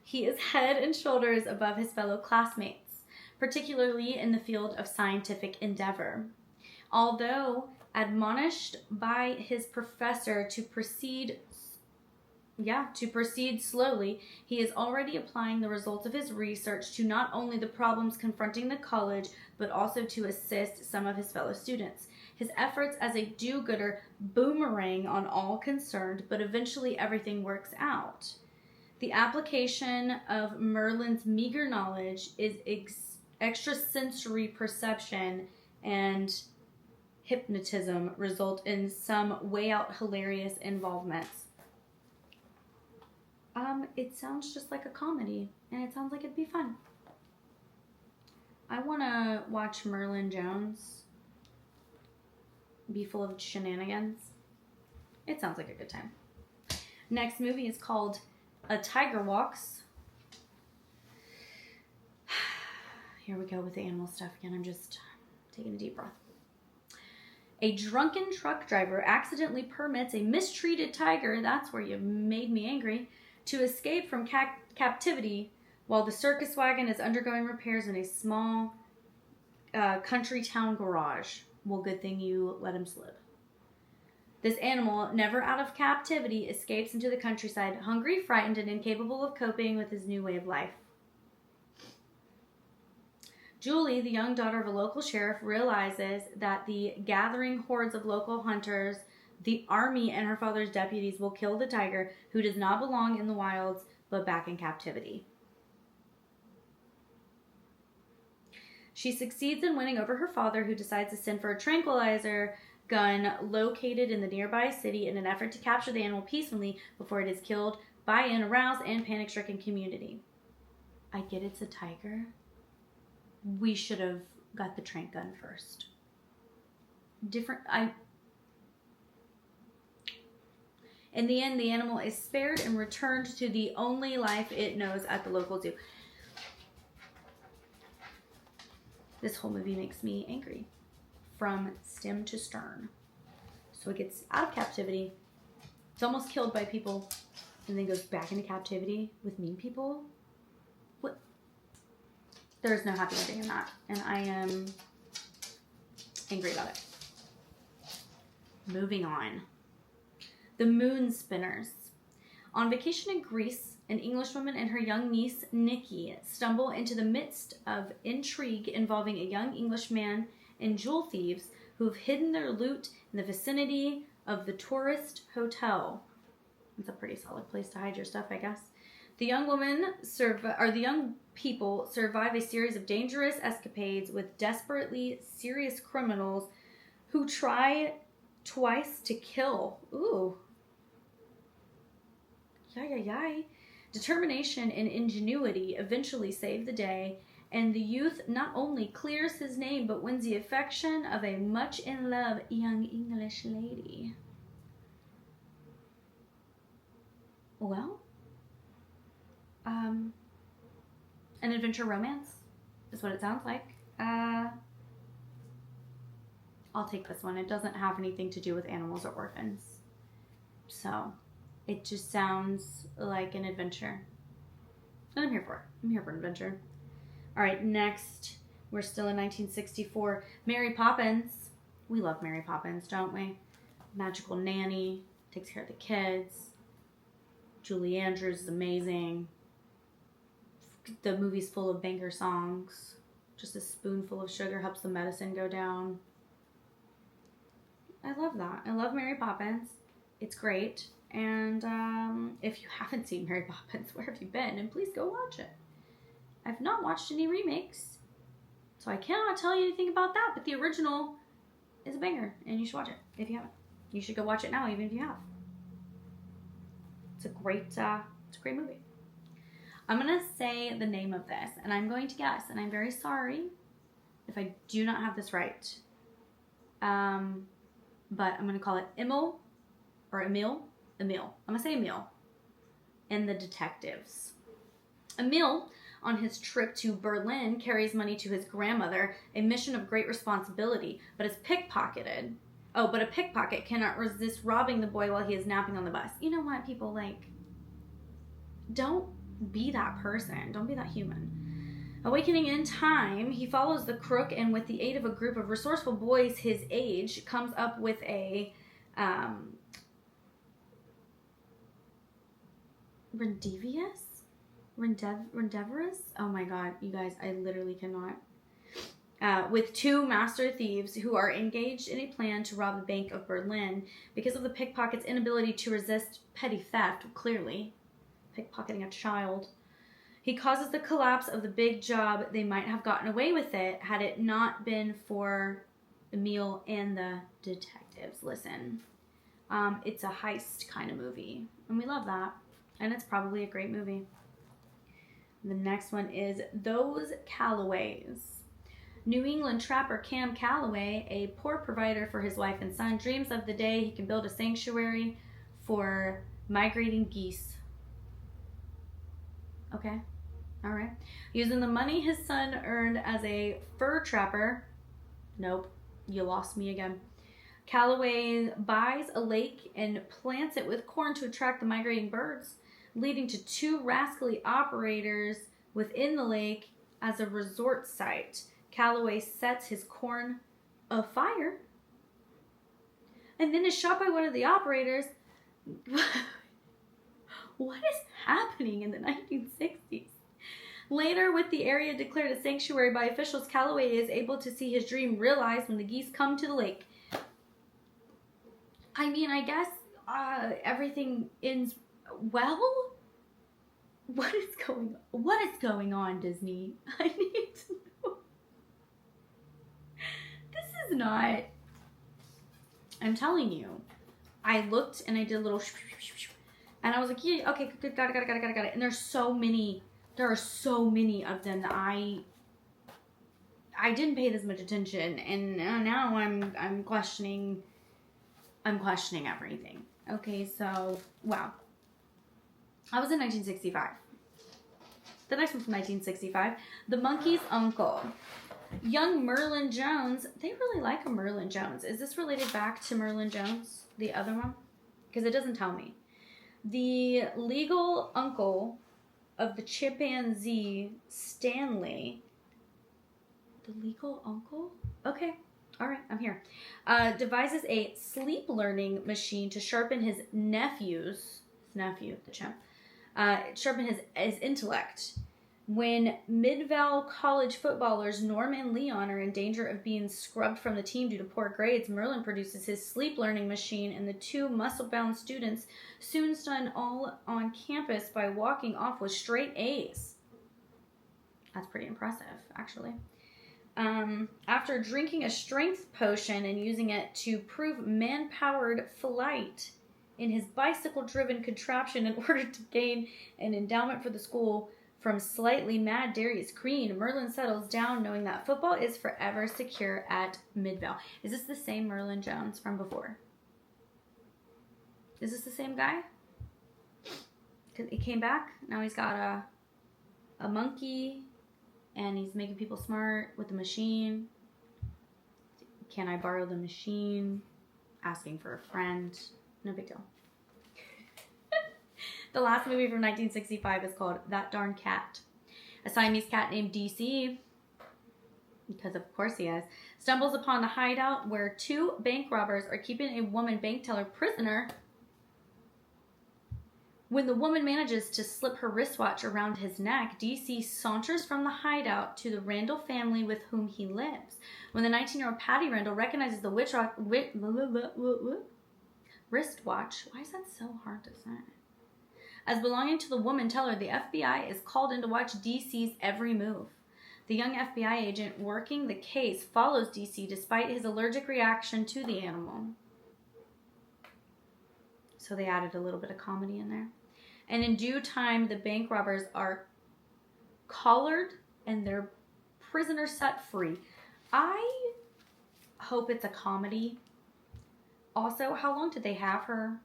he is head and shoulders above his fellow classmates, particularly in the field of scientific endeavor. Although admonished by his professor to proceed slowly, he is already applying the results of his research to not only the problems confronting the college, but also to assist some of his fellow students. His efforts as a do-gooder boomerang on all concerned, but eventually everything works out. The application of Merlin's meager knowledge is extrasensory perception and hypnotism result in some way out hilarious involvements. It sounds just like a comedy, and it sounds like it'd be fun. I want to watch Merlin Jones be full of shenanigans. It sounds like a good time. Next movie is called A Tiger Walks. Here we go with the animal stuff again. I'm just taking a deep breath. A drunken truck driver accidentally permits a mistreated tiger, that's where you made me angry, to escape from captivity while the circus wagon is undergoing repairs in a small country town garage. Well, good thing you let him slip. This animal, never out of captivity, escapes into the countryside, hungry, frightened, and incapable of coping with his new way of life. Julie, the young daughter of a local sheriff, realizes that the gathering hordes of local hunters, the army, and her father's deputies will kill the tiger, who does not belong in the wilds but back in captivity. She succeeds in winning over her father, who decides to send for a tranquilizer gun located in the nearby city in an effort to capture the animal peacefully before it is killed by an aroused and panic-stricken community. I get it's a tiger. We should have got the tranq gun first. In the end, the animal is spared and returned to the only life it knows at the local zoo. This whole movie makes me angry from stem to stern. So it gets out of captivity. It's almost killed by people and then goes back into captivity with mean people. What? There's no happy ending in that. And I am angry about it. Moving on. The Moon Spinners. On vacation in Greece, an Englishwoman and her young niece, Nikki, stumble into the midst of intrigue involving a young Englishman and jewel thieves who have hidden their loot in the vicinity of the tourist hotel. It's a pretty solid place to hide your stuff, I guess. The young people survive a series of dangerous escapades with desperately serious criminals who try twice to kill. Ooh. Yay. Determination and ingenuity eventually save the day, and the youth not only clears his name but wins the affection of a much-in-love young English lady. Well, an adventure romance is what it sounds like. I'll take this one. It doesn't have anything to do with animals or orphans. So, it just sounds like an adventure. And I'm here for it. I'm here for an adventure. Alright, next. We're still in 1964. Mary Poppins. We love Mary Poppins, don't we? Magical nanny. Takes care of the kids. Julie Andrews is amazing. The movie's full of banger songs. Just a spoonful of sugar helps the medicine go down. I love that. I love Mary Poppins. It's great. And if you haven't seen Mary Poppins, where have you been? And please go watch it. I've not watched any remakes, so I cannot tell you anything about that. But the original is a banger, and you should watch it if you haven't. You should go watch it now, even if you have. It's a great movie. I'm gonna say the name of this, and I'm going to guess, and I'm very sorry if I do not have this right. But I'm gonna call it Emil. I'm gonna say Emil. And the Detectives. Emil, on his trip to Berlin, carries money to his grandmother, a mission of great responsibility, but is pickpocketed. Oh, but a pickpocket cannot resist robbing the boy while he is napping on the bus. You know what, people, don't be that person. Don't be that human. Awakening in time, he follows the crook, and with the aid of a group of resourceful boys his age, comes up with a Rendevorous? Oh my god, you guys, I literally cannot. With two master thieves who are engaged in a plan to rob the Bank of Berlin because of the pickpocket's inability to resist petty theft, clearly. Pickpocketing a child. He causes the collapse of the big job. They might have gotten away with it had it not been for Emil and the detectives. Listen, it's a heist kind of movie, and we love that. And it's probably a great movie. The next one is Those Callaways. New England trapper Cam Calloway, a poor provider for his wife and son, dreams of the day he can build a sanctuary for migrating geese. Okay, all right. Using the money his son earned as a fur trapper. Nope, you lost me again. Calloway buys a lake and plants it with corn to attract the migrating birds, leading to two rascally operators within the lake as a resort site. Calloway sets his corn afire and then is shot by one of the operators. What is happening in the 1960s? Later, with the area declared a sanctuary by officials, Calloway is able to see his dream realized when the geese come to the lake. I mean, I guess everything ends well. What is going on, Disney? I need to know. This is not. I'm telling you. I looked and I did a little, and I was like, yeah, okay, good, got it. And there are so many of them that I didn't pay this much attention, and now I'm questioning everything. Okay, so wow. I was in 1965. The next one from 1965, The Monkey's Uncle. Young Merlin Jones. They really like a Merlin Jones. Is this related back to Merlin Jones, the other one? Because it doesn't tell me. The legal uncle of the chimpanzee Stanley. The legal uncle? Okay. All right, I'm here. Devises a sleep learning machine to sharpen his nephew, the chimp, sharpen his intellect. When Midvale College footballers Norm and Leon are in danger of being scrubbed from the team due to poor grades, Merlin produces his sleep learning machine, and the two muscle-bound students soon stun all on campus by walking off with straight A's. That's pretty impressive, actually. After drinking a strength potion and using it to prove man-powered flight in his bicycle-driven contraption in order to gain an endowment for the school from slightly mad Darius Green, Merlin settles down knowing that football is forever secure at Midvale. Is this the same Merlin Jones from before? Is this the same guy? Because he came back. Now he's got a monkey, and he's making people smart with the machine. Can I borrow the machine? Asking for a friend. No big deal. The last movie from 1965 is called That Darn Cat. A Siamese cat named DC, because of course he is, stumbles upon the hideout where two bank robbers are keeping a woman bank teller prisoner. When the woman manages to slip her wristwatch around his neck, DC saunters from the hideout to the Randall family with whom he lives. When the 19-year-old Patty Randall recognizes the wristwatch, why is that so hard to say? As belonging to the woman teller, the FBI is called in to watch DC's every move. The young FBI agent working the case follows DC despite his allergic reaction to the animal. So they added a little bit of comedy in there. And in due time, the bank robbers are collared and their prisoners set free. I hope it's a comedy. Also, how long did they have her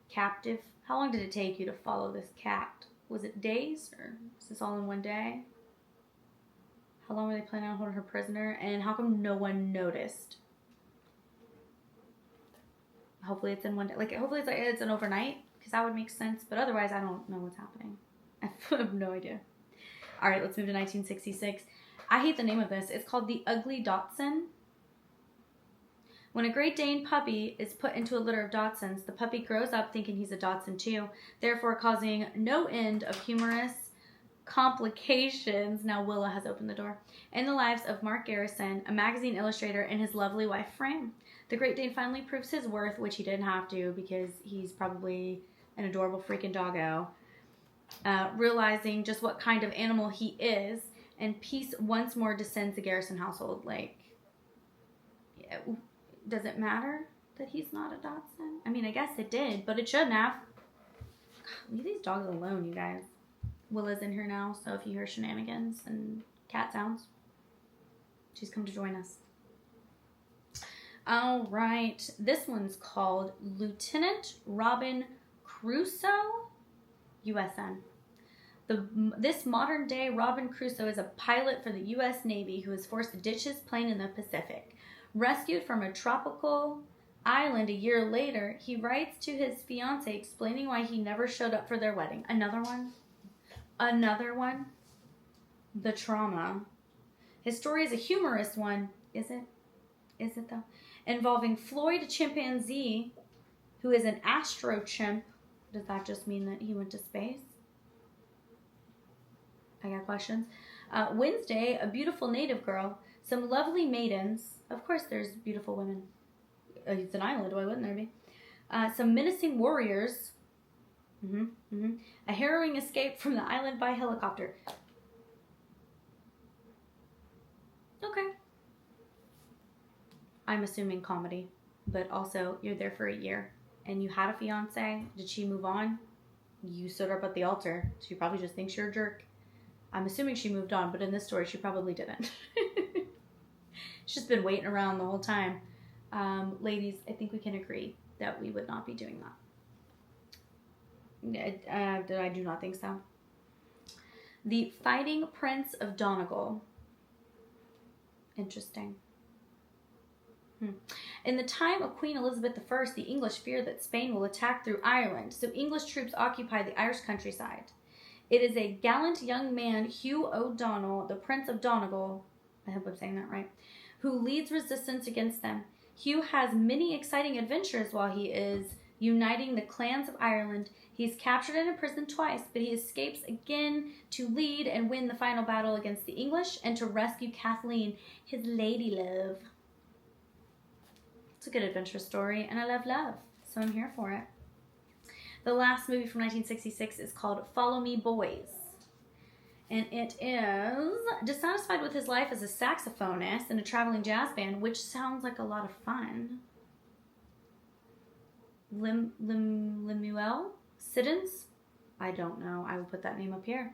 captive? How long did it take you to follow this cat? Was it days, or was this all in one day? How long were they planning on holding her prisoner? And how come no one noticed? Hopefully it's in one day. Hopefully it's an overnight, because that would make sense. But otherwise, I don't know what's happening. I have no idea. All right, let's move to 1966. I hate the name of this. It's called The Ugly Dachshund. When a Great Dane puppy is put into a litter of Dachshunds, the puppy grows up thinking he's a Dachshund too, therefore causing no end of humorous complications. Now Willa has opened the door. In the lives of Mark Garrison, a magazine illustrator, and his lovely wife Fran. The Great Dane finally proves his worth, which he didn't have to because he's probably an adorable freaking doggo. Realizing just what kind of animal he is, and peace once more descends the Garrison household. Does it matter that he's not a Dachshund? I mean, I guess it did, but it shouldn't have. God, leave these dogs alone, you guys. Willa's in here now, so if you hear shenanigans and cat sounds, she's come to join us. All right, this one's called Lieutenant Robin Crusoe, USN. This modern-day Robin Crusoe is a pilot for the U.S. Navy who is forced to ditch his plane in the Pacific. Rescued from a tropical island a year later, he writes to his fiancée explaining why he never showed up for their wedding. Another one. The trauma. His story is a humorous one. Is it? Is it though? Involving Floyd, a chimpanzee, who is an astro chimp. Does that just mean that he went to space? I got questions. Wednesday, a beautiful native girl. Some lovely maidens. Of course there's beautiful women. It's an island, why wouldn't there be? Some menacing warriors. A harrowing escape from the island by helicopter. Okay. I'm assuming comedy, but also you're there for a year and you had a fiance. Did she move on? You stood up at the altar. She probably just thinks you're a jerk. I'm assuming she moved on, but in this story, she probably didn't. She's just been waiting around the whole time. Ladies, I think we can agree that we would not be doing that. I do not think so. The Fighting Prince of Donegal. Interesting. In the time of Queen Elizabeth I, the English fear that Spain will attack through Ireland, so English troops occupy the Irish countryside. It is a gallant young man, Hugh O'Donnell, the Prince of Donegal, I hope I'm saying that right, who leads resistance against them. Hugh has many exciting adventures while he is uniting the clans of Ireland. He's captured and imprisoned twice, but he escapes again to lead and win the final battle against the English and to rescue Kathleen, his lady love. It's a good adventure story, and I love love, so I'm here for it. The last movie from 1966 is called Follow Me Boys. And it is dissatisfied with his life as a saxophonist in a traveling jazz band, which sounds like a lot of fun. Lemuel Siddons? I don't know. I will put that name up here.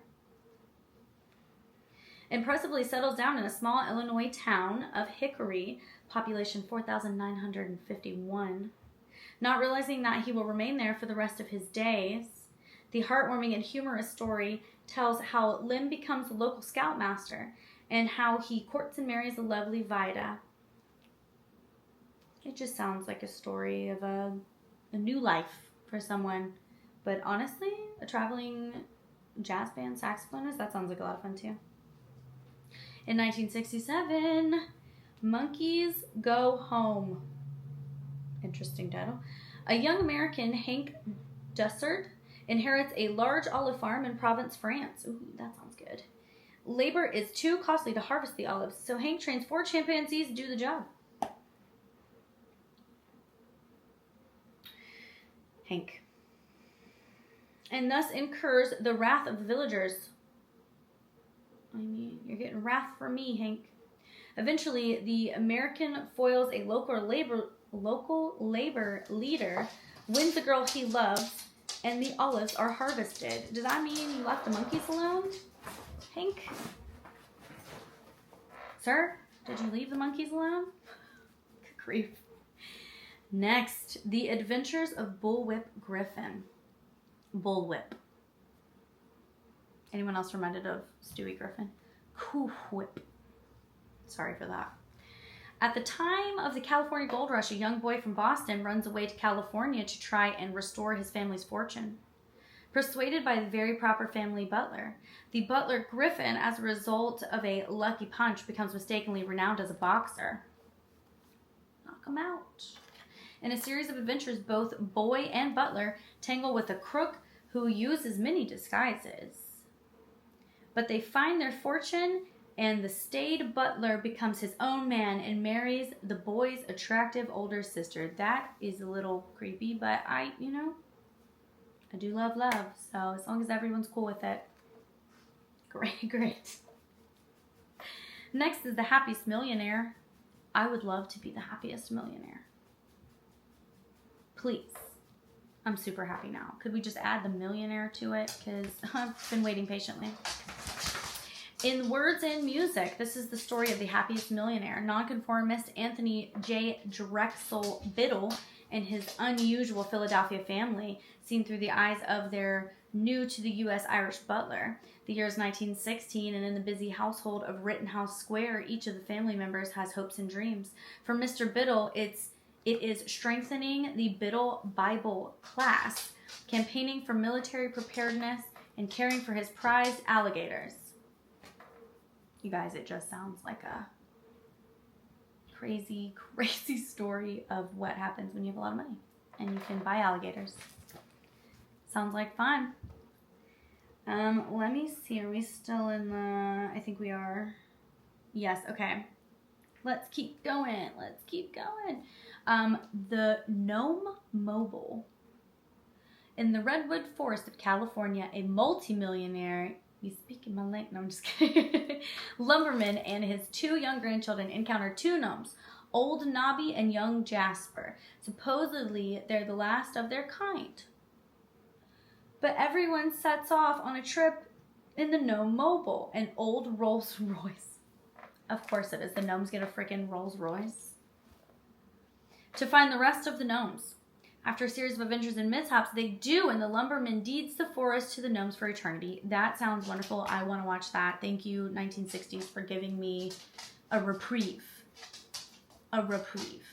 Impressively settles down in a small Illinois town of Hickory, population 4,951. Not realizing that he will remain there for the rest of his days, the heartwarming and humorous story tells how Lim becomes the local scoutmaster and how he courts and marries the lovely Vida. It just sounds like a story of a new life for someone. But honestly, a traveling jazz band saxophonist, that sounds like a lot of fun too. In 1967, Monkeys Go Home. Interesting title. A young American, Hank Dussard, inherits a large olive farm in Provence, France. Ooh, that sounds good. Labor is too costly to harvest the olives, so Hank trains 4 chimpanzees to do the job. Hank. And thus incurs the wrath of the villagers. I mean, you're getting wrath from me, Hank. Eventually, the American foils a local labor leader, wins the girl he loves, and the olives are harvested. Does that mean you left the monkeys alone, Hank? Sir, did you leave the monkeys alone? Good grief. Next, The Adventures of Bullwhip Griffin. Bullwhip. Anyone else reminded of Stewie Griffin? Cool whip. Sorry for that. At the time of the California Gold Rush, a young boy from Boston runs away to California to try and restore his family's fortune. Persuaded by the very proper family butler, the butler Griffin, as a result of a lucky punch, becomes mistakenly renowned as a boxer. Knock him out. In a series of adventures, both boy and butler tangle with a crook who uses many disguises. But they find their fortune, and the staid butler becomes his own man and marries the boy's attractive older sister. That is a little creepy, but I do love love. So as long as everyone's cool with it, great. Next is The Happiest Millionaire. I would love to be the happiest millionaire. Please. I'm super happy now. Could we just add the millionaire to it? Because I've been waiting patiently. In Words and Music, this is the story of the happiest millionaire. Nonconformist Anthony J. Drexel Biddle and his unusual Philadelphia family, seen through the eyes of their new to the U.S. Irish butler. The year is 1916, and in the busy household of Rittenhouse Square, each of the family members has hopes and dreams. For Mr. Biddle, it is strengthening the Biddle Bible class, campaigning for military preparedness, and caring for his prized alligators. You guys, it just sounds like a crazy story of what happens when you have a lot of money and you can buy alligators. Sounds like fun. Let me see. Are we still in the... I think we are. Yes, okay. Let's keep going. Let's keep going. The Gnome Mobile. In the Redwood Forest of California, a multimillionaire... You speaking my language? No, I'm just kidding. Lumberman and his 2 young grandchildren encounter 2 gnomes, Old Nobby and Young Jasper. Supposedly, they're the last of their kind. But everyone sets off on a trip in the Gnome Mobile, an old Rolls Royce. Of course it is. The gnomes get a freaking Rolls Royce. To find the rest of the gnomes. After a series of adventures and mishaps, they do, and the lumberman deeds the forest to the gnomes for eternity. That sounds wonderful. I want to watch that. Thank you, 1960s, for giving me a reprieve. A reprieve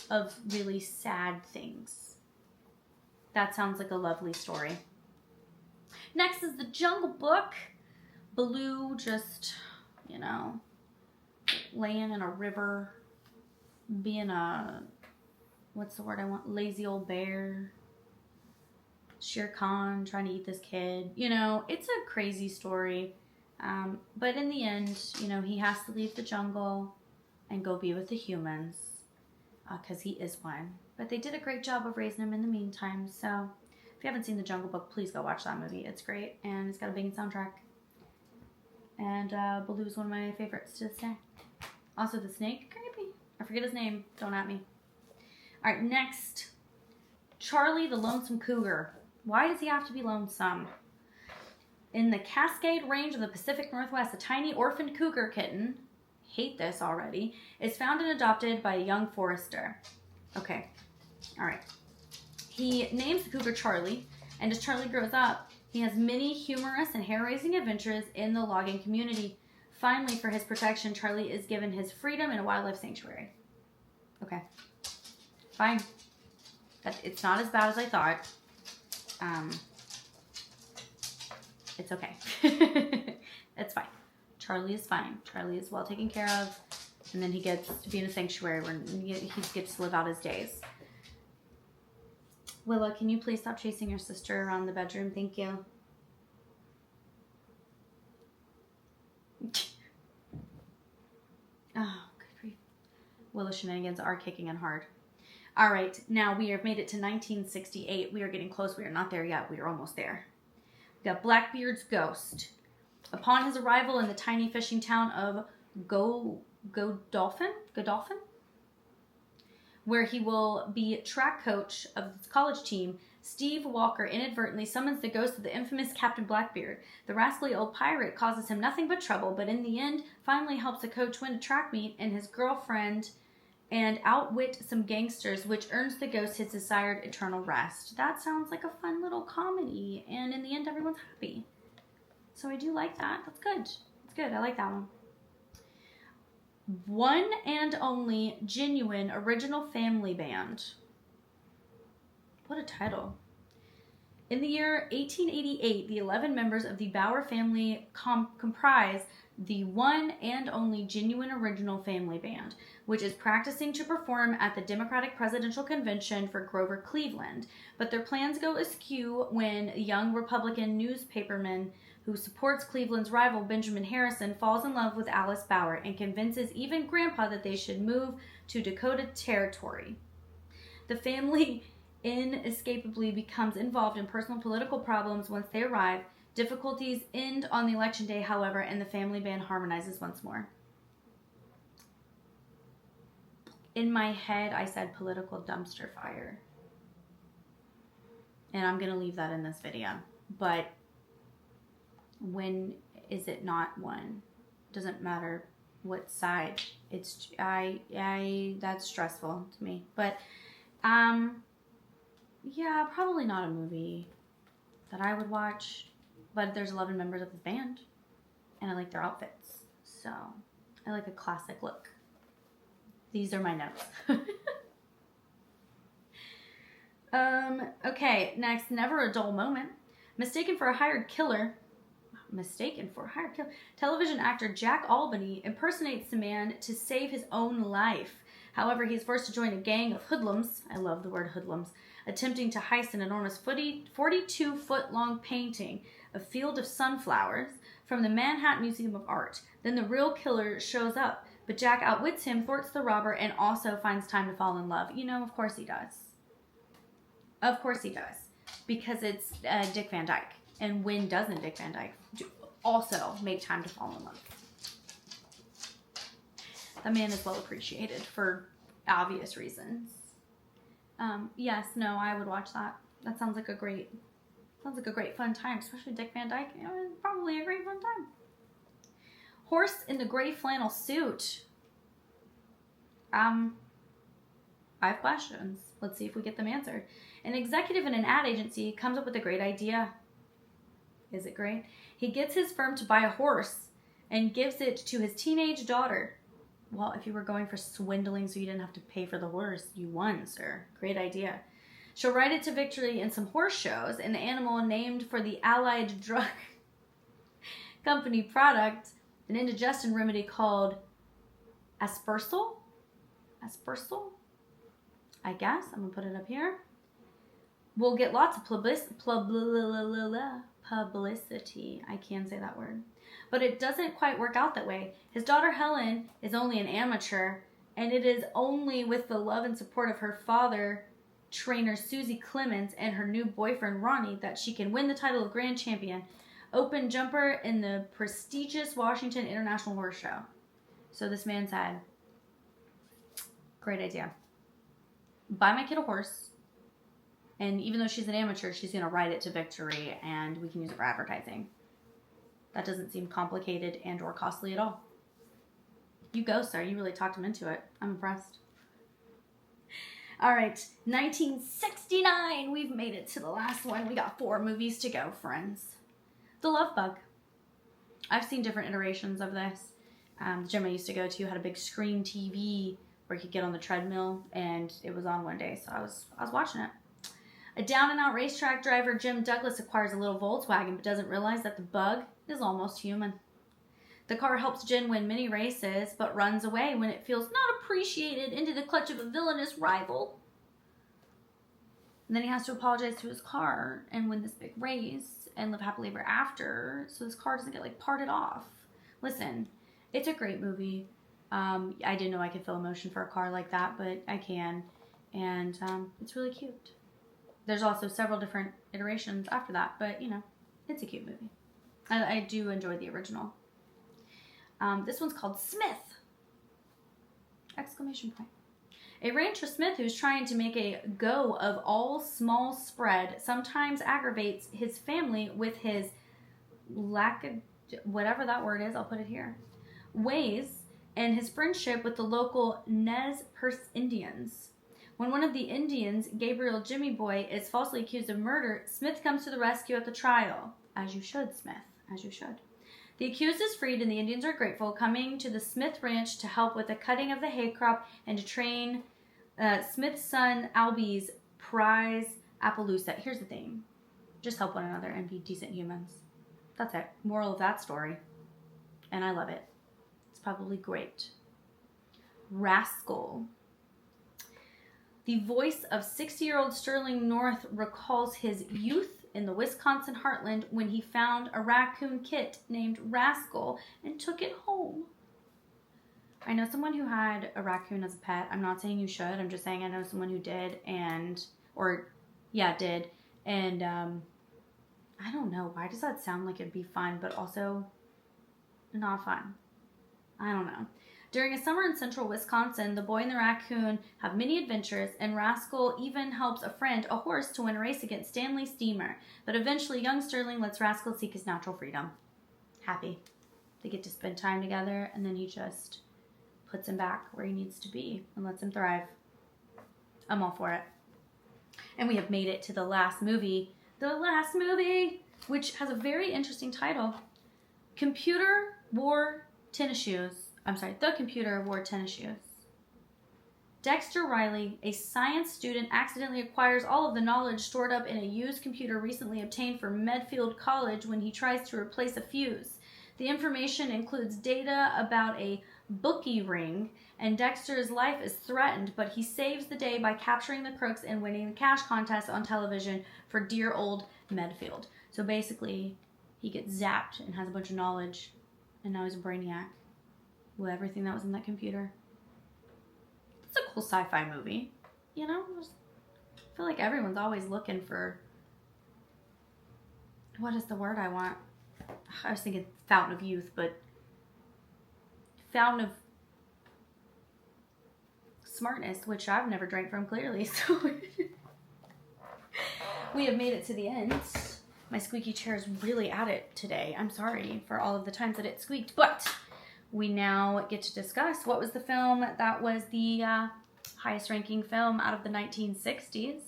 of really sad things. That sounds like a lovely story. Next is The Jungle Book. Baloo just, you know, laying in a river, being a... What's the word I want? Lazy old bear. Shere Khan trying to eat this kid. You know, it's a crazy story. But in the end, you know, he has to leave the jungle and go be with the humans. Because he is one. But they did a great job of raising him in the meantime. So, if you haven't seen The Jungle Book, please go watch that movie. It's great. And it's got a banging soundtrack. And Baloo's one of my favorites to this day. Also, the snake. Creepy. I forget his name. Don't at me. Alright, next. Charlie the Lonesome Cougar. Why does he have to be lonesome? In the Cascade Range of the Pacific Northwest, a tiny orphaned cougar kitten, hate this already, is found and adopted by a young forester. Okay. Alright. He names the cougar Charlie, and as Charlie grows up, he has many humorous and hair-raising adventures in the logging community. Finally, for his protection, Charlie is given his freedom in a wildlife sanctuary. Okay. Fine. It's not as bad as I thought. It's okay. It's fine. Charlie is fine. Charlie is well taken care of. And then he gets to be in a sanctuary where he gets to live out his days. Willa, can you please stop chasing your sister around the bedroom? Thank you. Oh, good grief. Willa shenanigans are kicking in hard. All right, now we have made it to 1968. We are getting close. We are not there yet. We are almost there. We got Blackbeard's Ghost. Upon his arrival in the tiny fishing town of Godolphin, where he will be track coach of the college team, Steve Walker inadvertently summons the ghost of the infamous Captain Blackbeard. The rascally old pirate causes him nothing but trouble, but in the end, finally helps the coach win a track meet and his girlfriend and outwit some gangsters, which earns the ghost his desired eternal rest. That sounds like a fun little comedy, and in the end, everyone's happy. So I do like that. That's good. That's good. I like that one. One and only genuine original family band. What a title. In the year 1888, the 11 members of the Bauer family comprise the one and only genuine original family band, which is practicing to perform at the Democratic Presidential Convention for Grover Cleveland. But their plans go askew when a young Republican newspaperman who supports Cleveland's rival Benjamin Harrison falls in love with Alice Bauer and convinces even Grandpa that they should move to Dakota Territory. The family inescapably becomes involved in personal political problems once they arrive. Difficulties end on the election day, however, and the family band harmonizes once more. In my head, I said political dumpster fire. And I'm going to leave that in this video. But when is it not one? Doesn't matter what side. It's that's stressful to me. But yeah, probably not a movie that I would watch. But there's 11 members of this band, and I like their outfits. So I like a classic look. These are my notes. Okay, next, never a dull moment. Mistaken for a hired killer. Television actor Jack Albany impersonates the man to save his own life. However, he's forced to join a gang of hoodlums, I love the word hoodlums, attempting to heist an enormous 42-foot-long painting, A Field of Sunflowers, from the Manhattan Museum of Art. Then the real killer shows up, but Jack outwits him, thwarts the robber, and also finds time to fall in love. You know, of course he does. Of course he does. Because it's Dick Van Dyke. And when doesn't Dick Van Dyke also make time to fall in love? The man is well appreciated for obvious reasons. Yes, no, I would watch that. That sounds like a great fun time, especially Dick Van Dyke. You know, probably a great fun time. Horse in the gray flannel suit. I have questions. Let's see if we get them answered. An executive in an ad agency comes up with a great idea. Is it great? He gets his firm to buy a horse and gives it to his teenage daughter. Well, if you were going for swindling so you didn't have to pay for the horse, you won, sir. Great idea. She'll ride it to victory in some horse shows, and the animal named for the Allied Drug Company product, an indigestion remedy called Aspersal? Aspersal? I guess. I'm going to put it up here. We'll get lots of publicity. I can say that word. But it doesn't quite work out that way. His daughter Helen is only an amateur, and it is only with the love and support of her father, trainer Susie Clemens, and her new boyfriend Ronnie that she can win the title of Grand Champion, open jumper in the prestigious Washington International Horse Show. So this man said, great idea. Buy my kid a horse, and even though she's an amateur, she's going to ride it to victory, and we can use it for advertising. That doesn't seem complicated and or costly at all. You go, sir. You really talked him into it. I'm impressed. All right, 1969. We've made it to the last one. We got 4 movies to go, friends. The Love Bug. I've seen different iterations of this. The gym I used to go to had a big screen TV where you could get on the treadmill, and it was on one day, so I was watching it. A down-and-out racetrack driver, Jim Douglas, acquires a little Volkswagen but doesn't realize that the bug is almost human. The car helps Jen win many races but runs away when it feels not appreciated into the clutch of a villainous rival. And then he has to apologize to his car and win this big race and live happily ever after so his car doesn't get parted off. Listen, it's a great movie. I didn't know I could feel emotion for a car like that, but I can. And it's really cute. There's also several different iterations after that, but, you know, it's a cute movie. I do enjoy the original. This one's called Smith! Exclamation point. A rancher Smith who's trying to make a go of all small spread sometimes aggravates his family with his whatever that word is, I'll put it here, ways and his friendship with the local Nez Perce Indians. When one of the Indians, Gabriel Jimmy Boy, is falsely accused of murder, Smith comes to the rescue at the trial. As you should, Smith. As you should. The accused is freed and the Indians are grateful, coming to the Smith ranch to help with the cutting of the hay crop and to train Smith's son Albie's prize Appaloosa. Here's the thing. Just help one another and be decent humans. That's it. Moral of that story. And I love it. It's probably great. Rascal. The voice of 60-year-old Sterling North recalls his youth in the Wisconsin heartland when he found a raccoon kit named Rascal and took it home. I know someone who had a raccoon as a pet. I'm not saying you should. I'm just saying I know someone who did did. And I don't know. Why does that sound like it'd be fun, but also not fun? I don't know. During a summer in central Wisconsin, the boy and the raccoon have many adventures, and Rascal even helps a friend, a horse, to win a race against Stanley Steamer. But eventually, young Sterling lets Rascal seek his natural freedom. Happy. They get to spend time together, and then he just puts him back where he needs to be and lets him thrive. I'm all for it. And we have made it to the last movie. The last movie, which has a very interesting title. The Computer Wore Tennis Shoes. Dexter Riley, a science student, accidentally acquires all of the knowledge stored up in a used computer recently obtained from Medfield College when he tries to replace a fuse. The information includes data about a bookie ring and Dexter's life is threatened, but he saves the day by capturing the crooks and winning the cash contest on television for dear old Medfield. So basically, he gets zapped and has a bunch of knowledge, and now he's a brainiac with everything that was in that computer. It's a cool sci-fi movie, you know? I feel like everyone's always looking for, what is the word I want? I was thinking Fountain of Youth, but Fountain of Smartness, which I've never drank from, clearly. So we have made it to the end. My squeaky chair is really at it today. I'm sorry for all of the times that it squeaked, but we now get to discuss what was the film that was the highest ranking film out of the 1960s.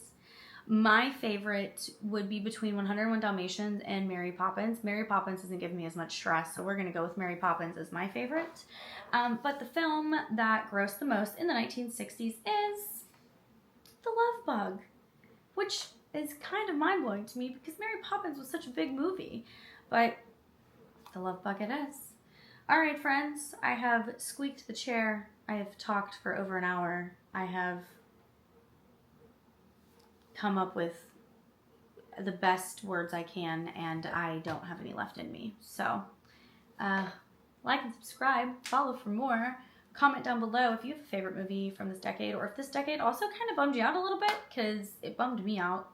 My favorite would be between 101 Dalmatians and Mary Poppins. Mary Poppins doesn't give me as much stress, so we're going to go with Mary Poppins as my favorite. But the film that grossed the most in the 1960s is The Love Bug, which is kind of mind-blowing to me because Mary Poppins was such a big movie. But The Love Bug it is. All right, friends, I have squeaked the chair. I have talked for over an hour. I have come up with the best words I can, and I don't have any left in me. So, like and subscribe, follow for more. Comment down below if you have a favorite movie from this decade, or if this decade also kind of bummed you out a little bit, because it bummed me out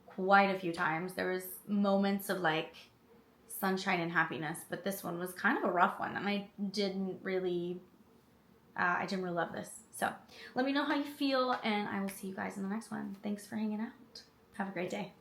quite a few times. There was moments of like sunshine and happiness, but this one was kind of a rough one, and I didn't really love this. So let me know how you feel, and I will see you guys in the next one. Thanks for hanging out. Have a great day.